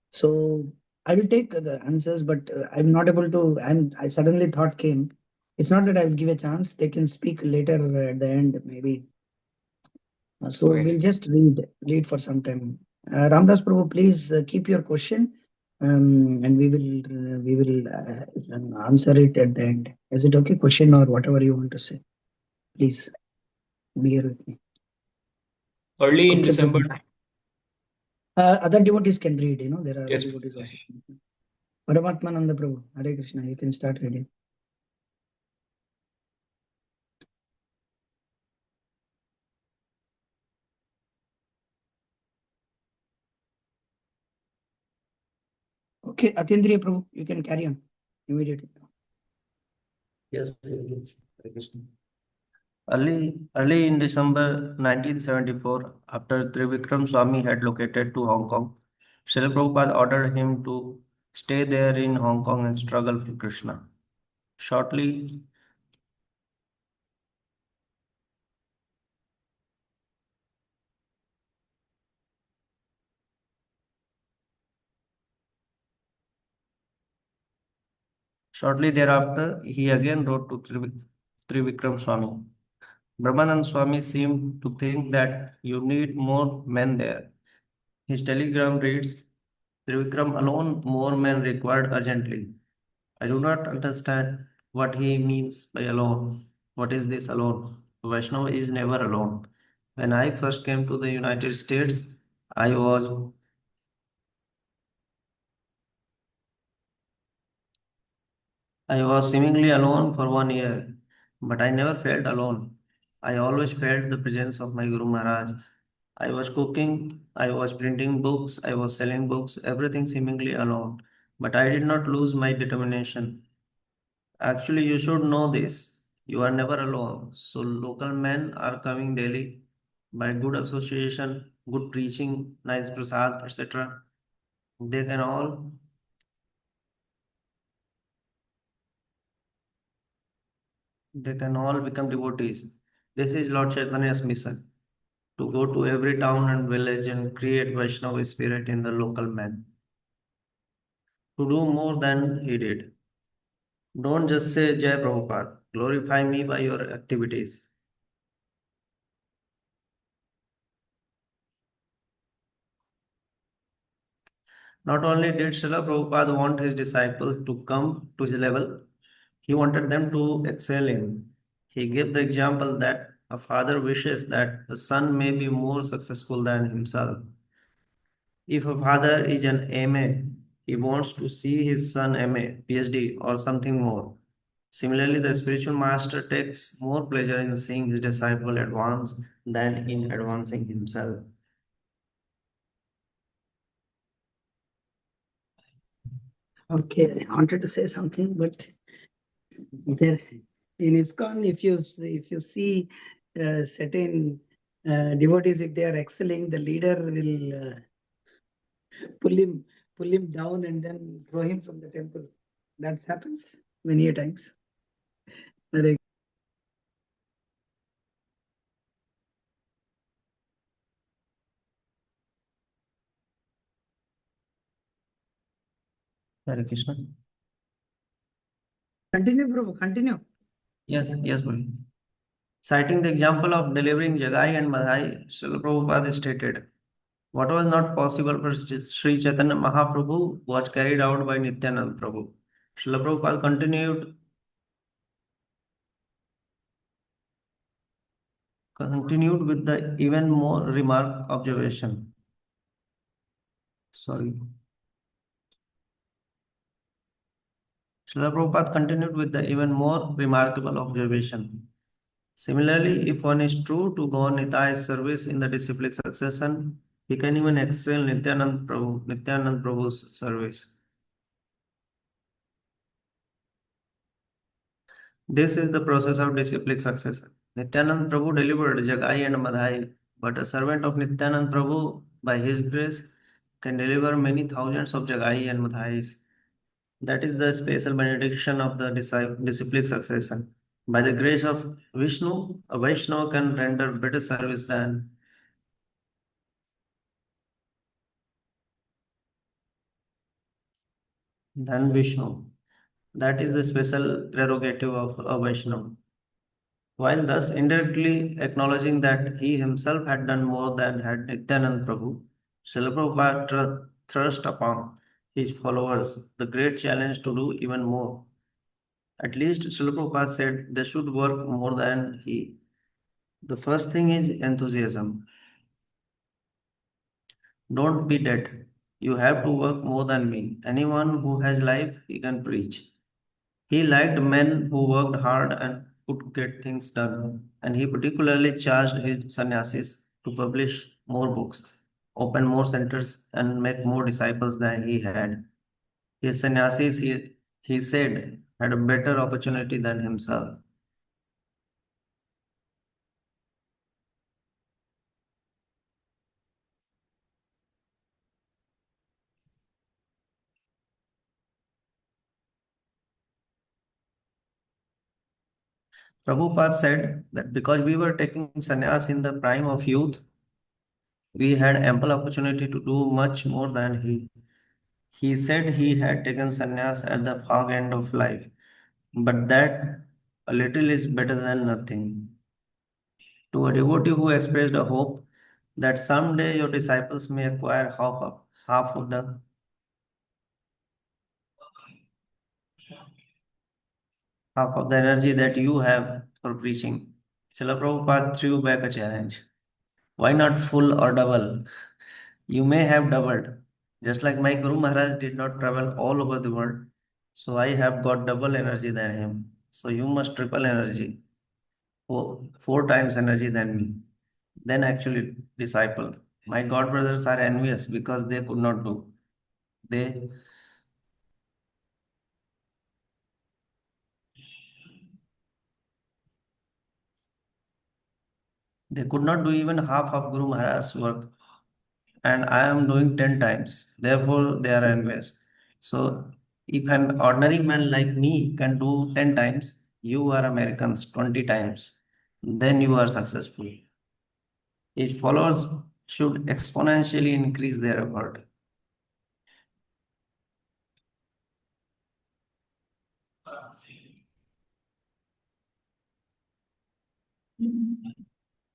So I will take the answers, but I'm not able to. I suddenly thought came. It's not that I will give a chance. They can speak later at the end, maybe. So Okay. we'll just read for some time. Ramdas Prabhu, please keep your question, and we will answer it at the end. Is it okay? Question or whatever you want to say. Please be here with me. Early in Okay, December, Prabhu. Other devotees can read. There are other yes, devotees also. Paramatmananda Prabhu, Hare Krishna. You can start reading. Okay, Atindriya Prabhu, you can carry on immediately. Yes, Hare Krishna. Early in December 1974, after Trivikram Swami had located to Hong Kong, Srila Prabhupada ordered him to stay there in Hong Kong and struggle for Krishna. Shortly, shortly thereafter, he again wrote to Trivikram Swami. Brahmanand Swami seemed to think that you need more men there. His telegram reads, Trivikram alone, more men required urgently. I do not understand what he means by alone. What is this alone? Vaishnava is never alone. When I first came to the United States, I was I was seemingly alone for 1 year, but I never felt alone. I always felt the presence of my Guru Maharaj. I was cooking, I was printing books, I was selling books, everything seemingly alone. But I did not lose my determination. Actually, you should know this. You are never alone. So, local men are coming daily by good association, good preaching, nice prasad, etc. They can all they can all become devotees. This is Lord Chaitanya's mission to go to every town and village and create Vaishnava spirit in the local men. To do more than he did. Don't just say Jai Prabhupada. Glorify me by your activities. Not only did Srila Prabhupada want his disciples to come to his level, he wanted them to excel in. He gave the example that A father wishes that the son may be more successful than himself. If a father is an MA, he wants to see his son MA, PhD, or something more. Similarly, the spiritual master takes more pleasure in seeing his disciple advance than in advancing himself. Okay, I wanted to say something, but there in ISKCON, if you see certain devotees, if they are excelling, the leader will pull him pull him down and then throw him from the temple. That happens many a times. Hare Hare Krishna. Continue, Prabhu, continue. Yes, Bhai. Citing the example of delivering Jagai and Madhai, Srila Prabhupada stated, what was not possible for Sri Chaitanya Mahaprabhu was carried out by Nityanand Prabhu. Srila Prabhupada continued with the even more remark observation. Sorry. Srila Prabhupada continued with the even more remarkable observation. Similarly, if one is true to Gaur Nitai's service in the disciplic succession, he can even excel Nityanand Prabhu's service. This is the process of disciplic succession. Nityanand Prabhu delivered Jagai and Madhai, but a servant of Nityanand Prabhu, by his grace, can deliver many thousands of Jagai and Madhais. That is the special benediction of the disciplic succession. By the grace of Vishnu, a Vaishnava can render better service than Vishnu. That is the special prerogative of a Vaishnava. While thus indirectly acknowledging that he himself had done more than had Nityanand Prabhu, Srila Prabhupada thrust upon his followers the great challenge to do even more. At least Srila Prabhupada said they should work more than he. The first thing is enthusiasm. Don't be dead. You have to work more than me. Anyone who has life, he can preach. He liked men who worked hard and could get things done, and he particularly charged his sannyasis to publish more books, open more centers, and make more disciples than he had. His sannyasis, he said, had a better opportunity than himself. Prabhupada said that because we were taking sannyas in the prime of youth, we had ample opportunity to do much more than he. He said he had taken sannyas at the far end of life, but that a little is better than nothing. To a devotee who expressed a hope that someday your disciples may acquire half of the energy that you have for preaching, Srila Prabhupada threw back a challenge. Why not full or double? You may have doubled. Just like my Guru Maharaj did not travel all over the world, so I have got double energy than him. So you must triple energy, four times energy than me. Then actually disciple. My God brothers are envious because they could not do. They they could not do even half of Guru Maharaj's work, and I am doing 10 times. Therefore, they are envious. So if an ordinary man like me can do 10 times, you are Americans 20 times, then you are successful. His followers should exponentially increase their effort.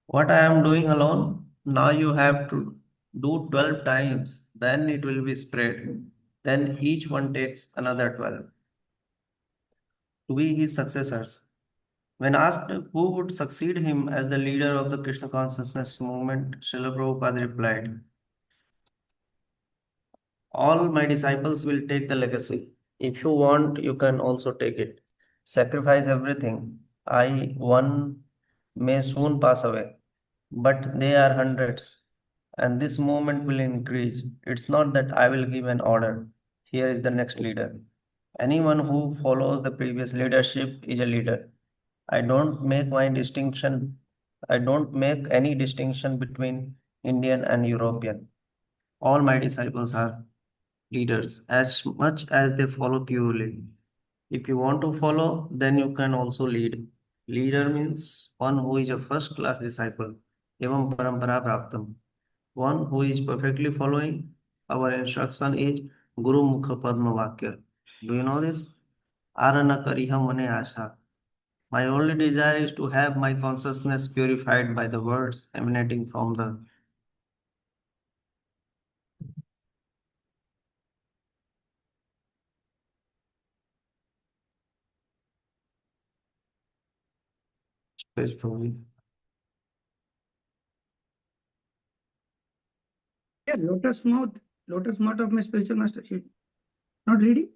What I am doing alone, now you have to do 12 times, then it will be spread. Then each one takes another 12 to be his successors. When asked who would succeed him as the leader of the Krishna consciousness movement, Srila Prabhupada replied, all my disciples will take the legacy. If you want, you can also take it. Sacrifice everything. I, one, may soon pass away, but they are hundreds, and this movement will increase. It's not that I will give an order. Here is the next leader. Anyone who follows the previous leadership is a leader. I don't make my distinction. I don't make any distinction between Indian and European. All my disciples are leaders as much as they follow purely. If you want to follow, then you can also lead. Leader means one who is a first class disciple, evam parampara praptam. One who is perfectly following. Our instruction is Guru Mukha Padma Vakya. Do you know this? Arana Kariha Mane Asha. My only desire is to have my consciousness purified by the words emanating from the space provi. Yeah, lotus mouth of my spiritual master. She not reading?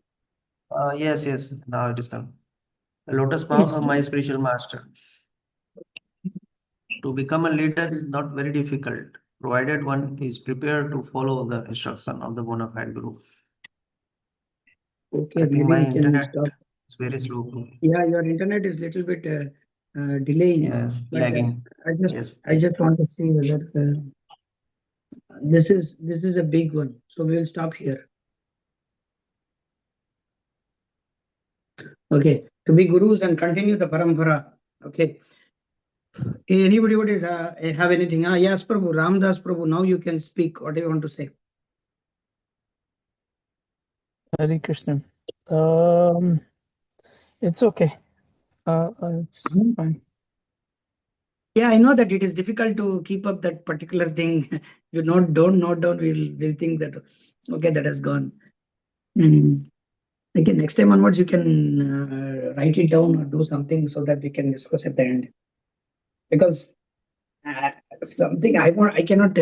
Yes, now it is come. The lotus mouth It's of my spiritual master. To become a leader is not very difficult, provided one is prepared to follow the instruction of the bona fide guru. okay. I think Maybe my we can internet stop. is very slow. Yeah, your internet is little bit delaying, Yes, but lagging. I Yes. just want to see whether this is a big one. So we will stop here. Okay, to be gurus and continue the parampara. Okay. Anybody would is have anything? Yes, Prabhu, Ramdas Prabhu. Now you can speak. What do you want to say? Hare Krishna. It's okay. It's fine. Yeah, I know that it is difficult to keep up that particular thing. You don't note down. We'll think that okay, that has gone. Okay, next time onwards you can write it down or do something so that we can discuss at the end. Because something I cannot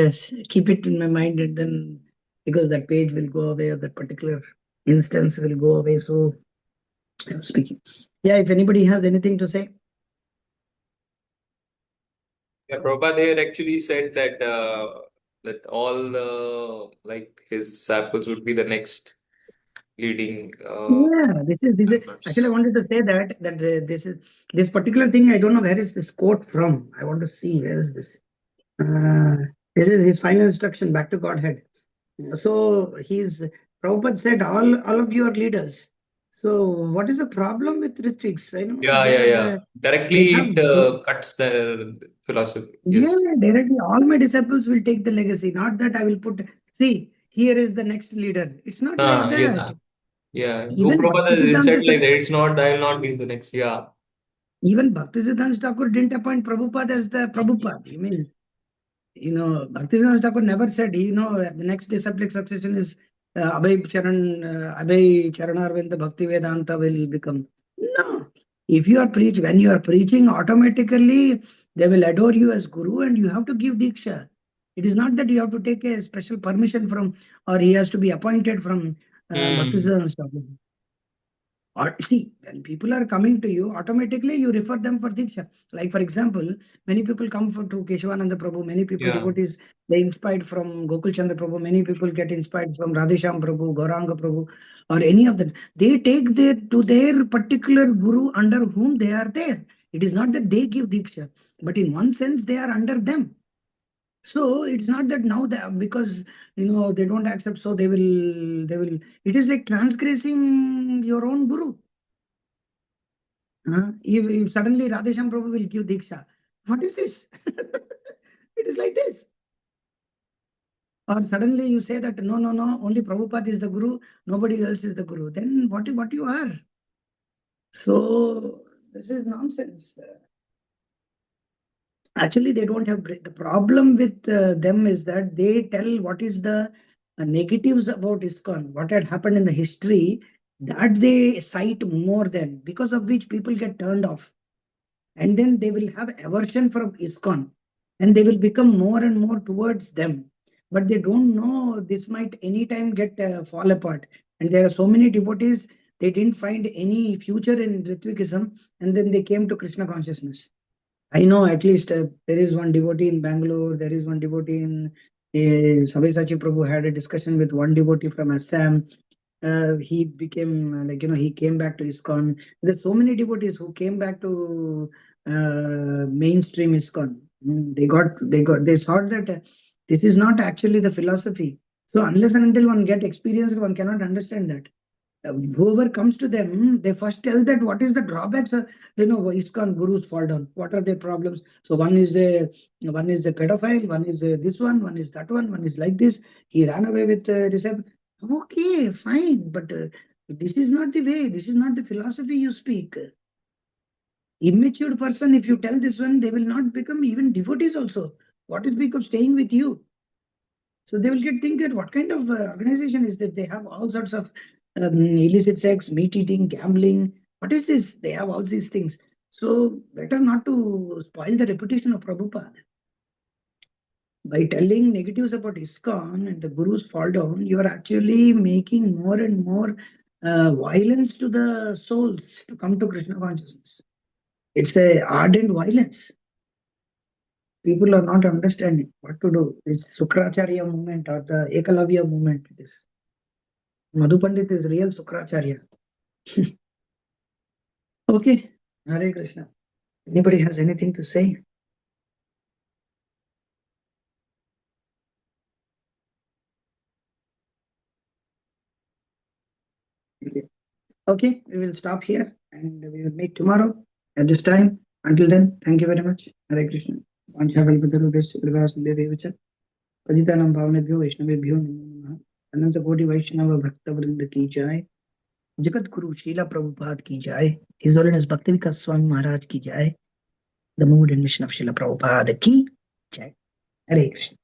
keep it in my mind, and then because that page will go away or that particular instance will go away. So speaking, yeah, if anybody has anything to say. Yeah, Prabhupada here actually said that that all like his disciples would be the next leading Yeah, this is actually I members. wanted to say that this particular thing. I don't know where is this quote from. I want to see where is this. Uh, this is his final instruction back to Godhead. So he's Prabhupada said all of you are leaders. So what is the problem with retreats? I know Yeah. they Directly have it cuts the philosophy. yeah, Yes. directly all my disciples will take the legacy. Not that I will put see here is the next leader. It's not like that. Yeah. Guru Even Prabhupada said Bhaktisiddhanta like that. It's not, I will not be the next. Yeah. even Bhaktisiddhanta Thakur didn't appoint Prabhupada as the Prabhupada. I mean, Bhaktisiddhanta Thakur never said, the next disciplic succession is Abhay Charanarvinda Bhakti Vedanta will become. No. If you are when you are preaching, automatically they will adore you as Guru and you have to give Diksha. It is not that you have to take a special permission from, or he has to be appointed from Hmm. Bhaktisiddhanta Thakur. Or see, when people are coming to you, automatically you refer them for Diksha. Like for example, many people come to Keshavananda Prabhu, many people Yeah. devotees, they inspired from Gokul Chandra Prabhu, many people get inspired from Radhesham Prabhu, Gauranga Prabhu, or any of them. They take to their particular guru under whom they are there. It is not that they give Diksha, but in one sense they are under them. So it's not that now because they don't accept, so they will. It is like transgressing your own guru. If suddenly Radhesham Prabhu will give Diksha, what is this? It is like this. Or suddenly you say that no, only Prabhupada is the Guru, nobody else is the Guru. Then what you are? So this is nonsense. Actually, they don't have the problem with them is that they tell what is the negatives about ISKCON, what had happened in the history, that they cite more than because of which people get turned off. and then they will have aversion from ISKCON, and they will become more and more towards them. But they don't know this might anytime get fall apart. And there are so many devotees, they didn't find any future in Ritvikism, and then they came to Krishna consciousness. I know at least there is one devotee in Bangalore, there is one devotee in Sabyasachi Prabhu had a discussion with one devotee from Assam. He became he came back to ISKCON. There's so many devotees who came back to mainstream ISKCON. They saw that this is not actually the philosophy. So unless and until one get experience, one cannot understand that. Whoever comes to them, they first tell that what is the drawbacks. ISKCON gurus fall down. What are their problems? So one is a pedophile, one is this one is that one is like this. He ran away with Rishabh. Okay, fine, but this is not the way. This is not the philosophy you speak. Immature person, if you tell this one, they will not become even devotees also. What is speak of staying with you? So they will get thinking, what kind of organization is that? They have all sorts of illicit sex, meat eating, gambling. What is this? They have all these things. So better not to spoil the reputation of Prabhupada. By telling negatives about ISKCON and the gurus fall down, you are actually making more and more violence to the souls to come to Krishna consciousness. It's a ardent violence. People are not understanding what to do. It's Sukracharya movement or the Ekalavya movement. It is. Madhu Pandit is real Sukracharya. Okay, Hare Krishna. Anybody has anything to say? Okay, we will stop here and we will meet tomorrow at this time. Until then, thank you very much. Hare Krishna. Vanchakalpatarubhyasya kripasindhyadevacha पतितानां पावनेभ्यो वैष्णवेभ्यो नमो नमः। अनंत कोटि वैष्णव भक्त वृंद की जय। जगत गुरु शीला प्रभुपाद की जय। His Holiness Bhakti Vikas Swami Maharaj की जय। The mood and mission of Srila Prabhupada की जय। Hare Krishna.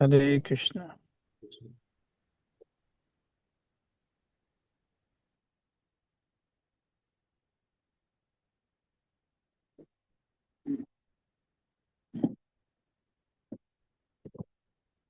Hare Krishna.